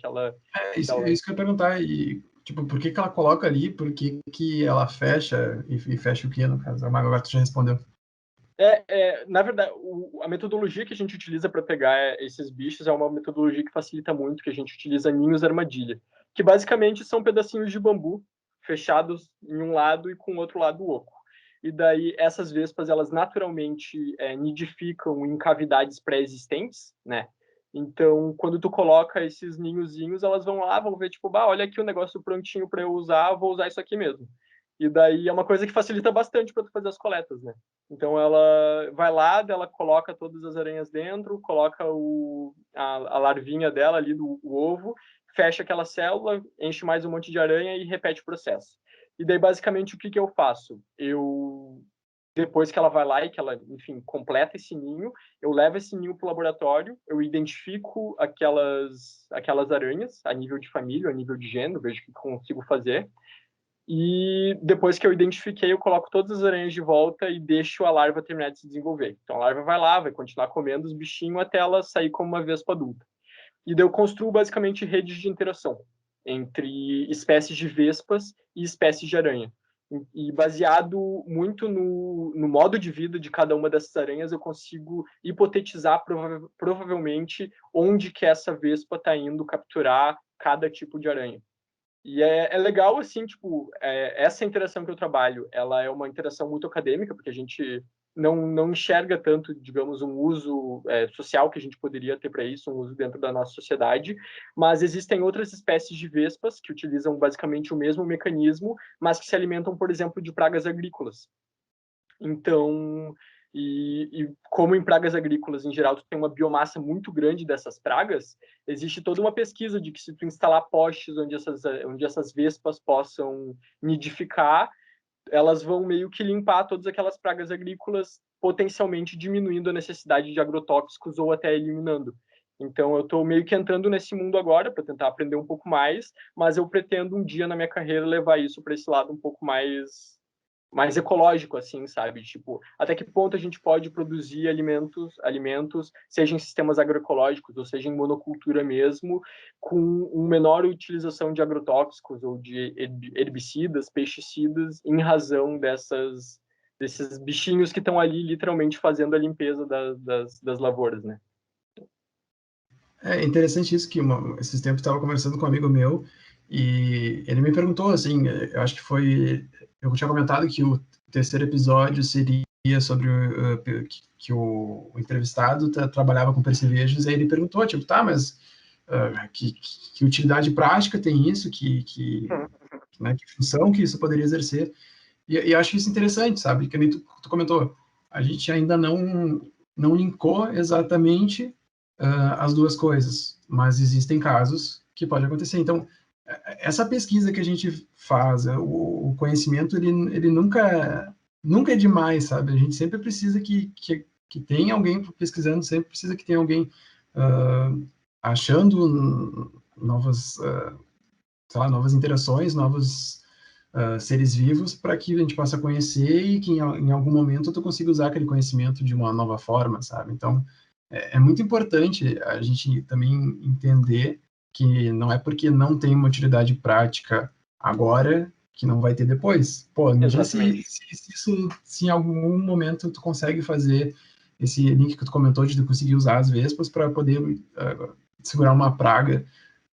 Isso que eu ia perguntar. E, tipo, por que ela coloca ali? Por que ela fecha e fecha o que, no caso? Agora tu já respondeu. Na verdade, a metodologia que a gente utiliza para pegar esses bichos é uma metodologia que facilita muito, que a gente utiliza ninhos armadilha, que basicamente são pedacinhos de bambu fechados em um lado e com o outro lado oco. E daí essas vespas, elas naturalmente nidificam em cavidades pré-existentes, né? Então, quando tu coloca esses ninhozinhos, elas vão lá, vão ver, tipo, olha aqui o negócio prontinho para eu usar, vou usar isso aqui mesmo. E daí é uma coisa que facilita bastante para tu fazer as coletas, né? Então ela vai lá, ela coloca todas as aranhas dentro, coloca a larvinha dela ali do ovo, fecha aquela célula, enche mais um monte de aranha e repete o processo. E daí basicamente o que eu faço? Depois que ela vai lá e que ela, enfim, completa esse ninho, eu levo esse ninho para o laboratório, eu identifico aquelas aranhas a nível de família, a nível de gênero, vejo o que consigo fazer. E depois que eu identifiquei, eu coloco todas as aranhas de volta e deixo a larva terminar de se desenvolver. Então a larva vai lá, vai continuar comendo os bichinhos até ela sair como uma vespa adulta. E daí eu construo basicamente redes de interação entre espécies de vespas e espécies de aranha. E baseado muito no modo de vida de cada uma dessas aranhas, eu consigo hipotetizar provavelmente onde que essa vespa está indo capturar cada tipo de aranha. E é legal, assim, tipo, essa interação que eu trabalho, ela é uma interação muito acadêmica, porque a gente não enxerga tanto, digamos, um uso social que a gente poderia ter para isso, um uso dentro da nossa sociedade, mas existem outras espécies de vespas que utilizam basicamente o mesmo mecanismo, mas que se alimentam, por exemplo, de pragas agrícolas. Então, E como em pragas agrícolas, em geral, tu tem uma biomassa muito grande dessas pragas, existe toda uma pesquisa de que se tu instalar postes onde essas vespas possam nidificar, elas vão meio que limpar todas aquelas pragas agrícolas, potencialmente diminuindo a necessidade de agrotóxicos ou até eliminando. Então, eu estou meio que entrando nesse mundo agora para tentar aprender um pouco mais, mas eu pretendo um dia na minha carreira levar isso para esse lado um pouco mais ecológico, assim, sabe? Tipo, até que ponto a gente pode produzir alimentos, seja em sistemas agroecológicos ou seja em monocultura mesmo, com uma menor utilização de agrotóxicos ou de herbicidas, pesticidas, em razão desses bichinhos que estão ali literalmente fazendo a limpeza das lavouras, né? É interessante isso que esses tempos estava conversando com um amigo meu e ele me perguntou assim, eu acho que eu tinha comentado que o terceiro episódio seria sobre que o entrevistado trabalhava com percevejos, e aí ele perguntou, tipo, tá, mas que utilidade prática tem isso, né, que função que isso poderia exercer? E eu acho isso interessante, sabe? Que nem tu comentou, a gente ainda não linkou exatamente as duas coisas, mas existem casos que pode acontecer. Então, essa pesquisa que a gente faz, o conhecimento, ele nunca é demais, sabe? A gente sempre precisa que tenha alguém pesquisando, sempre precisa que tenha alguém achando sei lá, novas interações, novos seres vivos, para que a gente possa conhecer e que em algum momento tu consiga usar aquele conhecimento de uma nova forma, sabe? Então, é muito importante a gente também entender que não é porque não tem uma utilidade prática agora que não vai ter depois. Pô, me diz se em algum momento tu consegue fazer esse link que tu comentou de conseguir usar as vespas para poder segurar uma praga.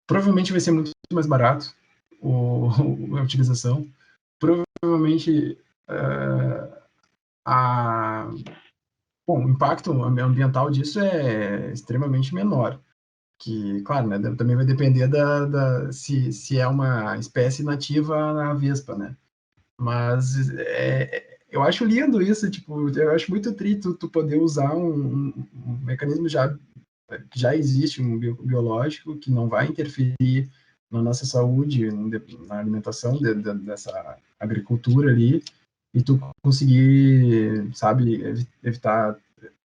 Provavelmente vai ser muito mais barato a utilização. Provavelmente bom, o impacto ambiental disso é extremamente menor. Que, claro, né, também vai depender se é uma espécie nativa na vespa, né? Mas eu acho lindo isso, tipo, eu acho muito triste tu poder usar um mecanismo que já existe, um biológico, que não vai interferir na nossa saúde, na alimentação dessa agricultura ali, e tu conseguir, sabe, evitar.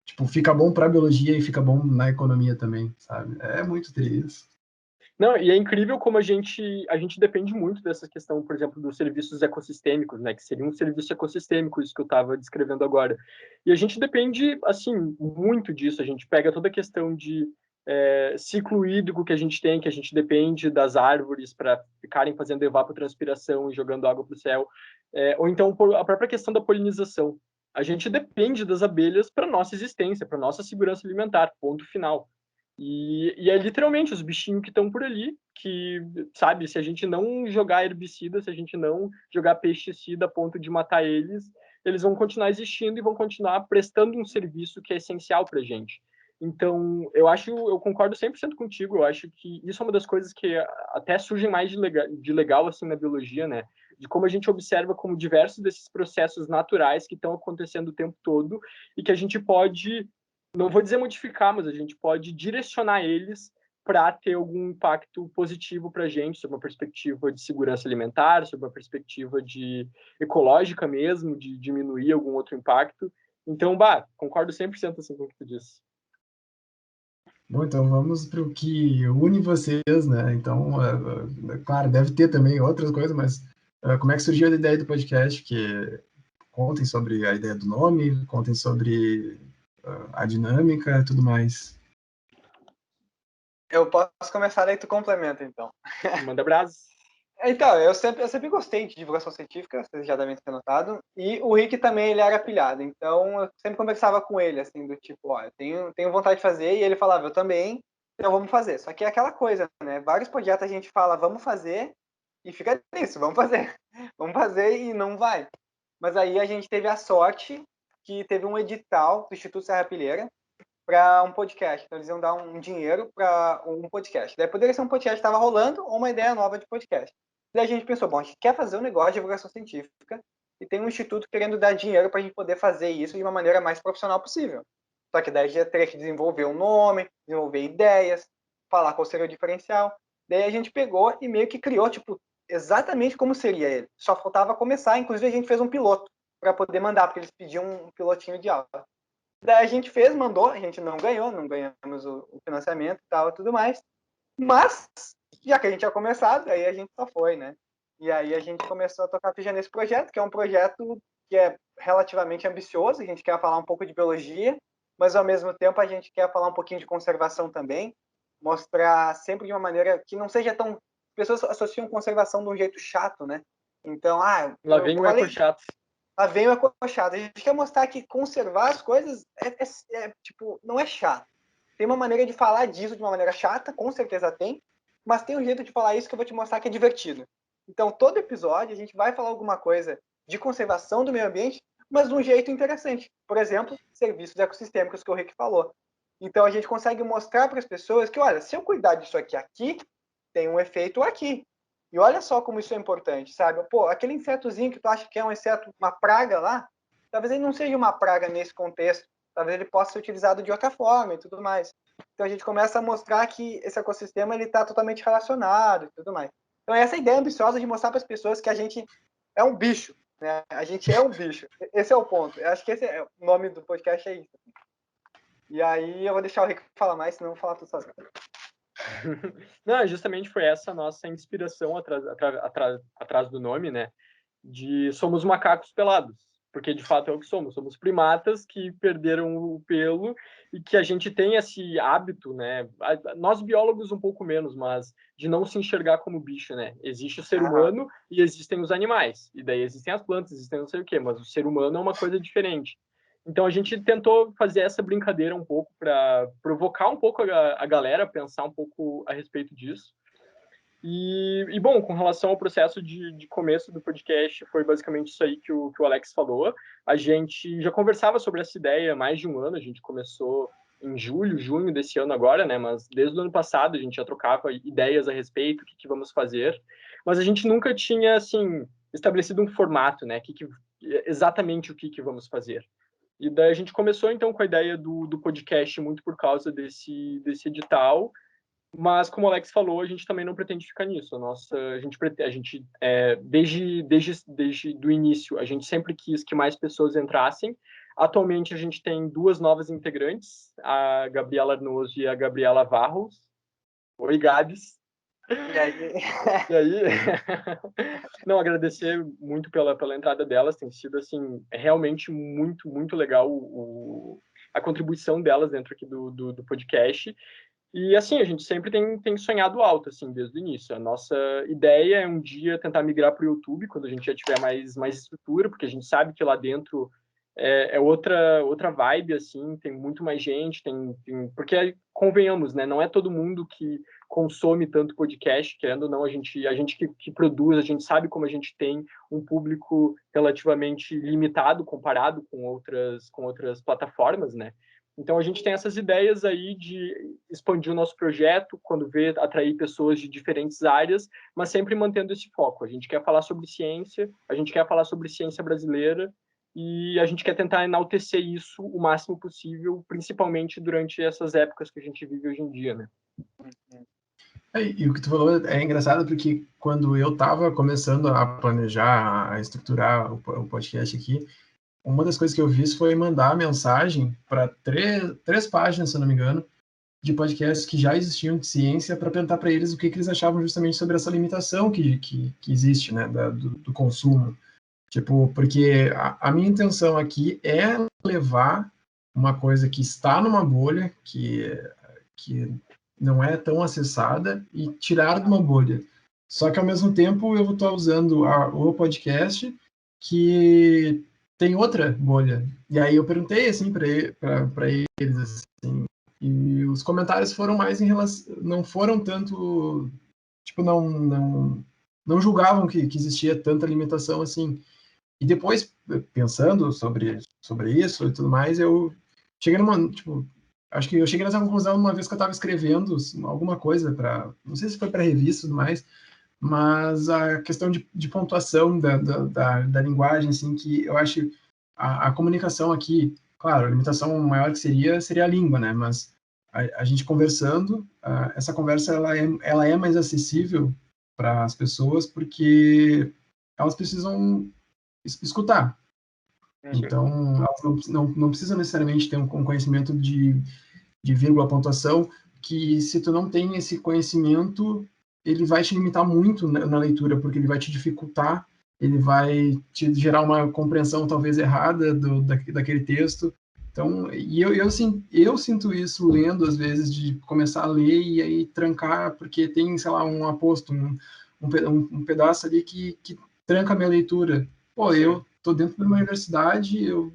Tipo, fica bom para a biologia e fica bom na economia também, sabe? É muito triste. Não, e é incrível como a gente depende muito dessa questão, por exemplo, dos serviços ecossistêmicos, né? Que seria um serviço ecossistêmico, isso que eu estava descrevendo agora. E a gente depende, assim, muito disso. A gente pega toda a questão de ciclo hídrico que a gente depende das árvores para ficarem fazendo evapotranspiração e jogando água para o céu. Ou então a própria questão da polinização. A gente depende das abelhas para nossa existência, para nossa segurança alimentar, ponto final. E é literalmente os bichinhos que estão por ali, que, sabe, se a gente não jogar herbicida, se a gente não jogar pesticida a ponto de matar eles, eles vão continuar existindo e vão continuar prestando um serviço que é essencial para a gente. Então, eu concordo 100% contigo, eu acho que isso é uma das coisas que até surgem mais de legal assim, na biologia, né? De como a gente observa como diversos desses processos naturais que estão acontecendo o tempo todo e que a gente pode, não vou dizer modificar, mas a gente pode direcionar eles para ter algum impacto positivo para a gente, sob uma perspectiva de segurança alimentar, sob uma perspectiva de ecológica mesmo, de diminuir algum outro impacto. Então, concordo 100% assim com o que tu disse. Bom, então vamos para o que une vocês, né? Então, claro, deve ter também outras coisas, mas como é que surgiu a ideia do podcast? Que contem sobre a ideia do nome, contem sobre a dinâmica e tudo mais. Eu posso começar, daí tu complementa, então. Manda brasa. Então, eu sempre gostei de divulgação científica, vocês já devem ter notado, e o Rick também, ele era pilhado, então eu sempre conversava com ele, assim, do tipo, ó, eu tenho vontade de fazer, e ele falava, eu também, então vamos fazer. Só que é aquela coisa, né, vários projetos a gente fala, vamos fazer, e fica nisso, vamos fazer, vamos fazer e não vai. Mas aí a gente teve a sorte que teve um edital do Instituto Serra Pilheira para um podcast, então eles iam dar um dinheiro para um podcast. Daí poderia ser um podcast que estava rolando ou uma ideia nova de podcast. Daí a gente pensou, bom, a gente quer fazer um negócio de divulgação científica, e tem um instituto querendo dar dinheiro para a gente poder fazer isso de uma maneira mais profissional possível. Só que daí a gente teria que desenvolver um nome, desenvolver ideias, falar qual seria o diferencial. Daí a gente pegou e meio que criou, tipo, exatamente como seria ele. Só faltava começar, inclusive a gente fez um piloto para poder mandar, porque eles pediam um pilotinho de aula. Daí a gente fez, mandou, a gente não ganhamos o financiamento e tal, tudo mais. Mas, já que a gente tinha começado, aí a gente só foi, né? E aí a gente começou a tocar ficha nesse projeto, que é um projeto que é relativamente ambicioso, a gente quer falar um pouco de biologia, mas ao mesmo tempo a gente quer falar um pouquinho de conservação também, mostrar sempre de uma maneira que não seja tão... As pessoas associam conservação de um jeito chato, né? Então, Lá vem o eco chato. Lá vem o eco chato. A gente quer mostrar que conservar as coisas tipo, não é chato. Tem uma maneira de falar disso de uma maneira chata, com certeza tem, mas tem um jeito de falar isso que eu vou te mostrar que é divertido. Então, todo episódio a gente vai falar alguma coisa de conservação do meio ambiente, mas de um jeito interessante. Por exemplo, serviços ecossistêmicos que o Rick falou. Então, a gente consegue mostrar para as pessoas que, olha, se eu cuidar disso aqui, tem um efeito aqui. E olha só como isso é importante, sabe? Pô, aquele insetozinho que tu acha que é um inseto, uma praga lá, talvez ele não seja uma praga nesse contexto. Talvez ele possa ser utilizado de outra forma e tudo mais. Então, a gente começa a mostrar que esse ecossistema está totalmente relacionado e tudo mais. Então, essa ideia ambiciosa de mostrar para as pessoas que a gente é um bicho, né? A gente é um bicho. Esse é o ponto. Eu acho que esse é o nome do podcast, é isso. E aí eu vou deixar o Rick falar mais, senão eu vou falar tudo sozinho. Não, justamente foi essa a nossa inspiração atrás do nome, né? De somos macacos pelados, porque de fato é o que somos. Somos primatas que perderam o pelo e que a gente tem esse hábito, né? Nós biólogos um pouco menos, mas de não se enxergar como bicho, né? Existe o ser humano e existem os animais. E daí existem as plantas, existem não sei o quê, mas o ser humano é uma coisa diferente. Então a gente tentou fazer essa brincadeira um pouco para provocar um pouco a galera, pensar um pouco a respeito disso. E bom, com relação ao processo de começo do podcast, foi basicamente isso aí que o Alex falou. A gente já conversava sobre essa ideia há mais de um ano, a gente começou em junho desse ano agora, né? Mas desde o ano passado a gente já trocava ideias a respeito, o que vamos fazer. Mas a gente nunca tinha, assim, estabelecido um formato, né? Exatamente o que vamos fazer. E daí a gente começou, então, com a ideia do podcast muito por causa desse edital, mas, como o Alex falou, a gente também não pretende ficar nisso. Desde do início, a gente sempre quis que mais pessoas entrassem. Atualmente, a gente tem 2 novas integrantes, a Gabriela Arnoso e a Gabriela Varros. Oi, Gabs. E aí? E aí? Não, agradecer muito pela entrada delas. Tem sido, assim, realmente muito, muito legal a contribuição delas dentro aqui do podcast. E, assim, a gente sempre tem sonhado alto, assim, desde o início. A nossa ideia é um dia tentar migrar para o YouTube, quando a gente já tiver mais estrutura, porque a gente sabe que lá dentro é outra vibe, assim, tem muito mais gente, porque, convenhamos, né, não é todo mundo que consome tanto podcast, querendo ou não, a gente que produz, a gente sabe como a gente tem um público relativamente limitado comparado com outras plataformas, né? Então, a gente tem essas ideias aí de expandir o nosso projeto, quando vê, atrair pessoas de diferentes áreas, mas sempre mantendo esse foco. A gente quer falar sobre ciência, a gente quer falar sobre ciência brasileira, e a gente quer tentar enaltecer isso o máximo possível, principalmente durante essas épocas que a gente vive hoje em dia, né? E o que tu falou é engraçado porque quando eu estava começando a planejar, a estruturar o podcast aqui, uma das coisas que eu fiz foi mandar mensagem para três páginas, se eu não me engano, de podcasts que já existiam de ciência para perguntar para eles o que eles achavam justamente sobre essa limitação que existe, né, do consumo. Tipo, porque a minha intenção aqui é levar uma coisa que está numa bolha, que não é tão acessada, e tirar de uma bolha. Só que, ao mesmo tempo, eu estou usando o podcast, que tem outra bolha. E aí eu perguntei, assim, para eles, assim, e os comentários foram mais em relação... Não foram tanto... Tipo, não julgavam que existia tanta limitação, assim. E depois, pensando sobre isso e tudo mais, eu cheguei numa, tipo, acho que eu cheguei nessa conclusão uma vez que eu estava escrevendo alguma coisa para, não sei se foi para revista e tudo mais, mas a questão de pontuação da linguagem, assim, que eu acho a comunicação aqui, claro, a limitação maior que seria a língua, né? Mas a gente conversando, essa conversa ela é mais acessível para as pessoas porque elas precisam escutar. Então, elas não precisam necessariamente ter um conhecimento de vírgula, pontuação, que se tu não tem esse conhecimento, ele vai te limitar muito na leitura, porque ele vai te dificultar, ele vai te gerar uma compreensão talvez errada daquele texto. Então, e eu sinto isso lendo, às vezes, de começar a ler e aí trancar, porque tem, sei lá, um aposto, um pedaço ali que tranca a minha leitura. Pô, eu estou dentro de uma universidade, eu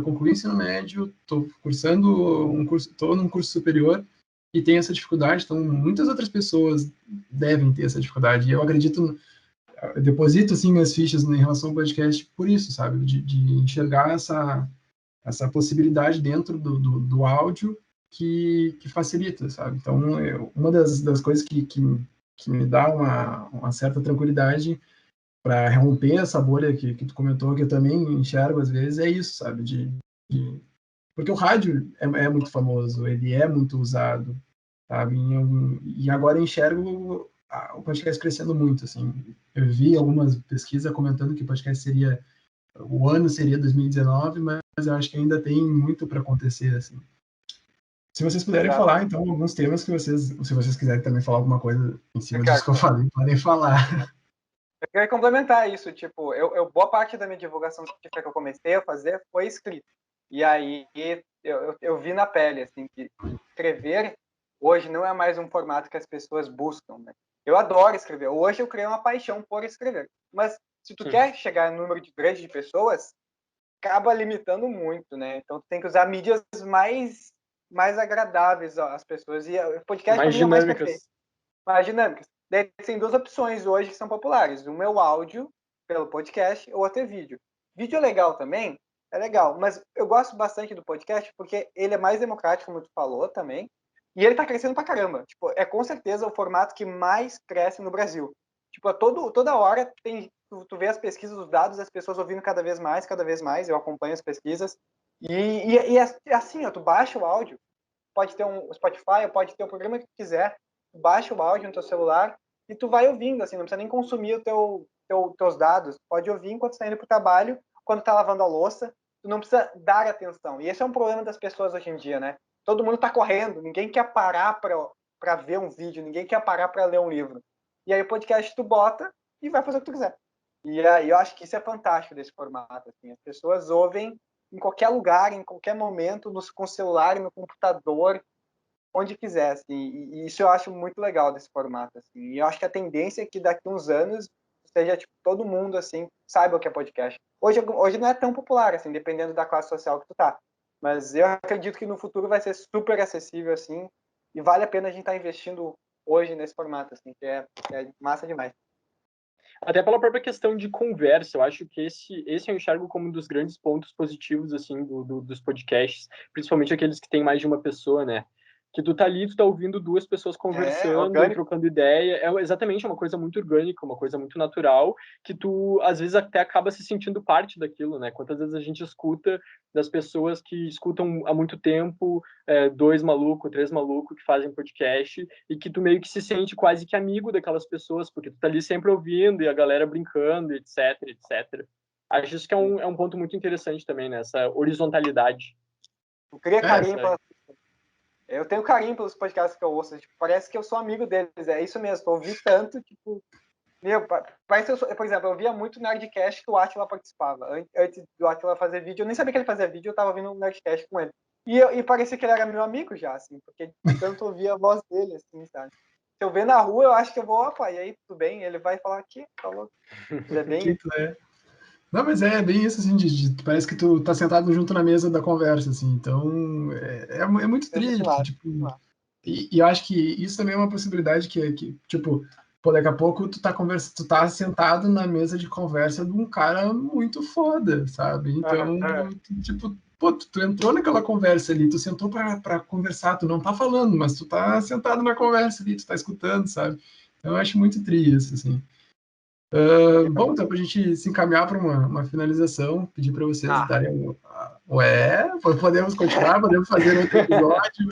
concluí o ensino médio, estou cursando um curso, estou num curso superior e tenho essa dificuldade, então muitas outras pessoas devem ter essa dificuldade. E eu acredito, eu deposito assim minhas fichas em relação ao podcast por isso, sabe, de enxergar essa possibilidade dentro do áudio que facilita, sabe. Então, uma das coisas que me dá uma certa tranquilidade para romper essa bolha que tu comentou, que eu também enxergo às vezes, é isso, sabe? Porque o rádio é muito famoso, ele é muito usado, sabe? E agora eu enxergo o podcast crescendo muito, assim. Eu vi algumas pesquisas comentando que o podcast o ano seria 2019, mas eu acho que ainda tem muito para acontecer, assim. Se vocês puderem falar, então, alguns temas que se vocês quiserem também falar alguma coisa em cima disso que eu falei, podem falar. Eu queria complementar isso, tipo, boa parte da minha divulgação científica que eu comecei a fazer foi escrita. E aí eu vi na pele, assim, que escrever hoje não é mais um formato que as pessoas buscam, né? Eu adoro escrever. Hoje eu criei uma paixão por escrever. Mas se tu quer chegar no número grande de pessoas, acaba limitando muito, né? Então tu tem que usar mídias mais agradáveis às pessoas. E o podcast mais para mim é mais dinâmicas. perfeito. Mais dinâmicas. Daí tem duas opções hoje que são populares. Uma é o áudio, pelo podcast, ou até vídeo. Vídeo é legal também, é legal, mas eu gosto bastante do podcast porque ele é mais democrático, como tu falou também, e ele tá crescendo pra caramba. Tipo, é com certeza o formato que mais cresce no Brasil. Tipo, toda hora tu vê as pesquisas, os dados, as pessoas ouvindo cada vez mais, eu acompanho as pesquisas, e assim, ó, tu baixa o áudio, pode ter um Spotify, pode ter o programa que tu quiser, baixa o áudio no teu celular e tu vai ouvindo, assim, não precisa nem consumir teus dados, pode ouvir enquanto está indo para o trabalho, quando está lavando a louça, tu não precisa dar atenção. E esse é um problema das pessoas hoje em dia, né? Todo mundo está correndo, ninguém quer parar para ver um vídeo, ninguém quer parar para ler um livro. E aí o podcast tu bota e vai fazer o que tu quiser. E aí eu acho que isso é fantástico desse formato, assim, as pessoas ouvem em qualquer lugar, em qualquer momento, com o celular, no computador, onde quiser, assim, e isso eu acho muito legal desse formato, assim, e eu acho que a tendência é que daqui uns anos seja, tipo, todo mundo, assim, saiba o que é podcast. Hoje não é tão popular, assim, dependendo da classe social que tu tá, mas eu acredito que no futuro vai ser super acessível, assim, e vale a pena a gente estar investindo hoje nesse formato, assim, que é massa demais. Até pela própria questão de conversa, eu acho que esse eu enxergo como um dos grandes pontos positivos, assim, dos podcasts, principalmente aqueles que tem mais de uma pessoa, né? Que tu tá ali, tu tá ouvindo duas pessoas conversando, trocando ideia, é exatamente uma coisa muito orgânica, uma coisa muito natural, que tu, às vezes, até acaba se sentindo parte daquilo, né? Quantas vezes a gente escuta das pessoas que escutam há muito tempo, 2 malucos, 3 malucos que fazem podcast, e que tu meio que se sente quase que amigo daquelas pessoas, porque tu tá ali sempre ouvindo, e a galera brincando, etc, etc. Acho isso que é um ponto muito interessante também, né? Essa horizontalidade. Eu queria carinho eu tenho carinho pelos podcasts que eu ouço, tipo, parece que eu sou amigo deles, é isso mesmo, eu ouvi tanto, tipo, parece que por exemplo, eu via muito Nerdcast que o Átila participava, antes do Átila fazer vídeo, eu nem sabia que ele fazia vídeo, eu tava ouvindo um Nerdcast com ele, e parecia que ele era meu amigo já, assim, porque tanto ouvia a voz dele, assim, sabe. Se eu ver na rua, eu acho que eu vou, opa, e aí, tudo bem? Ele vai falar, aqui, falou, é bem isso. Não, mas é bem isso, assim, parece que tu tá sentado junto na mesa da conversa, assim, então é muito triste, tipo, e eu acho que isso também é uma possibilidade que tipo, pô, daqui a pouco tu tá sentado na mesa de conversa de um cara muito foda, sabe? Então, tipo, pô, tu entrou naquela conversa ali, tu sentou pra conversar, tu não tá falando, mas tu tá sentado na conversa ali, tu tá escutando, sabe? Eu acho muito tri isso, assim. Bom, então, para a gente se encaminhar para uma finalização, pedir para vocês darem podemos continuar, podemos fazer outro episódio,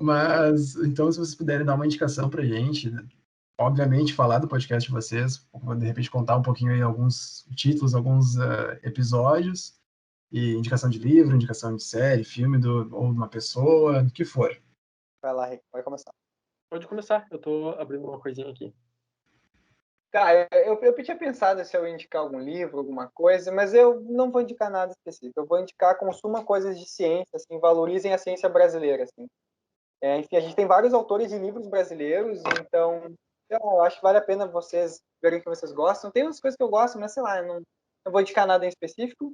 mas, então, se vocês puderem dar uma indicação para a gente, obviamente, falar do podcast de vocês, de repente contar um pouquinho aí alguns títulos, alguns episódios, e indicação de livro, indicação de série, filme, ou de uma pessoa, do que for. Vai lá, Rick, pode começar. Pode começar, eu tô abrindo uma coisinha aqui. Cara, eu tinha pensado se eu indicar algum livro, alguma coisa, mas eu não vou indicar nada específico. Eu vou indicar, consuma coisas de ciência, assim, valorizem a ciência brasileira, assim. Enfim, a gente tem vários autores de livros brasileiros, então eu acho que vale a pena vocês verem o que vocês gostam. Tem umas coisas que eu gosto, mas sei lá, eu não vou indicar nada em específico.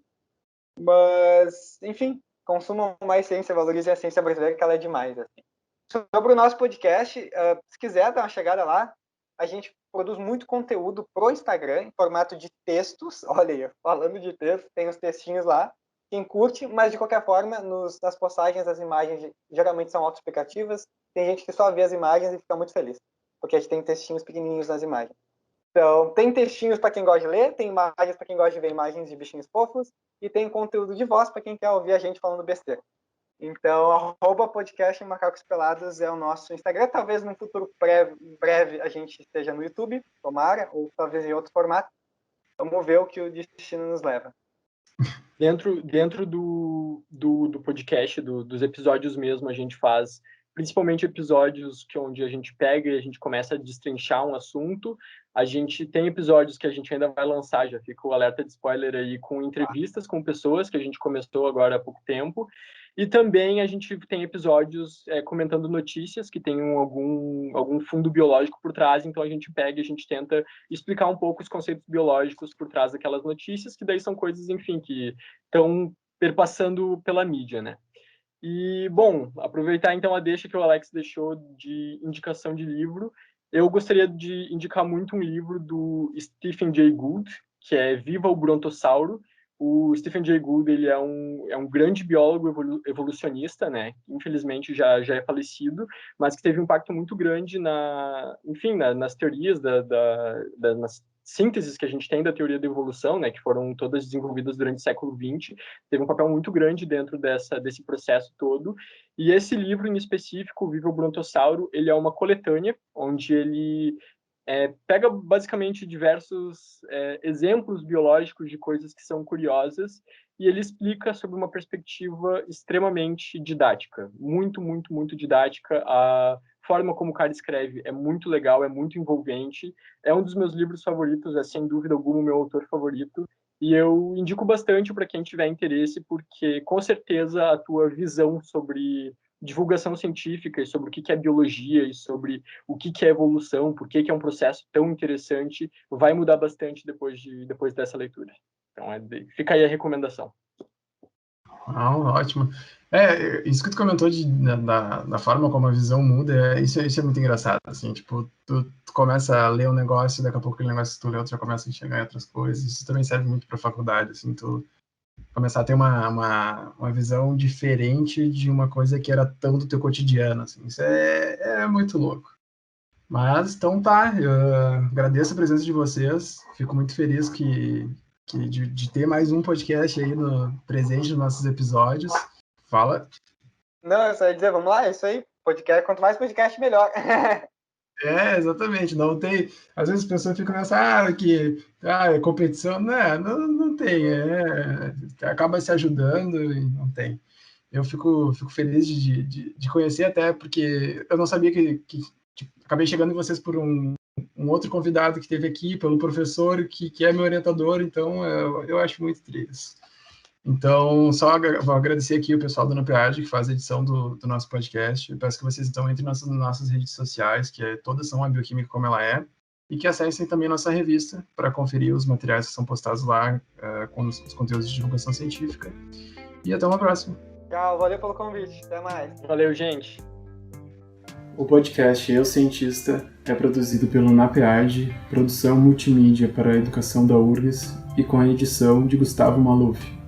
Mas, enfim, consumam mais ciência, valorizem a ciência brasileira, que ela é demais, assim. Sobre o nosso podcast, se quiser dar uma chegada lá, a gente produz muito conteúdo pro Instagram, em formato de textos. Olha aí, falando de texto, tem os textinhos lá. Quem curte, mas de qualquer forma, nas postagens, as imagens geralmente são autoexplicativas. Tem gente que só vê as imagens e fica muito feliz, porque a gente tem textinhos pequenininhos nas imagens. Então, tem textinhos para quem gosta de ler, tem imagens para quem gosta de ver imagens de bichinhos fofos, e tem conteúdo de voz para quem quer ouvir a gente falando besteira. Então, @podcast Macacos Pelados é o nosso Instagram. Talvez num futuro breve a gente esteja no YouTube, tomara, ou talvez em outro formato. Vamos ver o que o destino nos leva. Dentro do podcast, dos episódios mesmo, a gente faz principalmente episódios onde a gente pega e a gente começa a destrinchar um assunto. A gente tem episódios que a gente ainda vai lançar, já fica o alerta de spoiler aí, com entrevistas com pessoas que a gente começou agora há pouco tempo. E também a gente tem episódios comentando notícias que tenham algum fundo biológico por trás, então a gente pega e a gente tenta explicar um pouco os conceitos biológicos por trás daquelas notícias, que daí são coisas, enfim, que estão perpassando pela mídia, né? E, bom, aproveitar então a deixa que o Alex deixou de indicação de livro, eu gostaria de indicar muito um livro do Stephen Jay Gould, que é Viva o Brontossauro. O Stephen Jay Gould, ele é um grande biólogo evolucionista, né? Infelizmente já é falecido, mas que teve um impacto muito grande nas teorias, nas sínteses que a gente tem da teoria da evolução, né? Que foram todas desenvolvidas durante o século XX. Teve um papel muito grande dentro desse processo todo. E esse livro em específico, Viva o Brontossauro, ele é uma coletânea, onde ele pega basicamente diversos exemplos biológicos de coisas que são curiosas e ele explica sob uma perspectiva extremamente didática, muito, muito, muito didática. A forma como o cara escreve é muito legal, é muito envolvente, é um dos meus livros favoritos, é sem dúvida alguma o meu autor favorito, e eu indico bastante para quem tiver interesse, porque com certeza a tua visão sobre divulgação científica e sobre o que é biologia e sobre o que é evolução, por que é um processo tão interessante, vai mudar bastante depois dessa leitura. Então, fica aí a recomendação. Ótimo. Isso que tu comentou da forma como a visão muda, isso é muito engraçado, assim, tipo, tu começa a ler um negócio, daqui a pouco aquele negócio que tu leu, tu já começa a enxergar em outras coisas, isso também serve muito para a faculdade, assim, tu começar a ter uma visão diferente de uma coisa que era tão do teu cotidiano, assim, isso é muito louco. Mas, então tá, eu agradeço a presença de vocês, fico muito feliz de ter mais um podcast aí presente nos nossos episódios. Fala. Não, eu só ia dizer, vamos lá, é isso aí. Podcast, quanto mais podcast, melhor. Exatamente. Não tem. Às vezes as pessoas ficam nessa, é competição. Não tem. Acaba se ajudando e não tem. Eu fico feliz de conhecer, até porque eu não sabia que acabei chegando em vocês por um outro convidado que teve aqui, pelo professor que é meu orientador, então eu acho muito triste. Então, só vou agradecer aqui o pessoal do Napead, que faz a edição do nosso podcast. Eu peço que vocês então entrem nas nossas redes sociais, que todas são a Bioquímica Como Ela É, e que acessem também nossa revista para conferir os materiais que são postados lá com os conteúdos de divulgação científica. E até uma próxima. Tchau, valeu pelo convite. Até mais. Valeu, gente. O podcast Eu Cientista é produzido pelo Napead, produção multimídia para a educação da URGS e com a edição de Gustavo Maluf.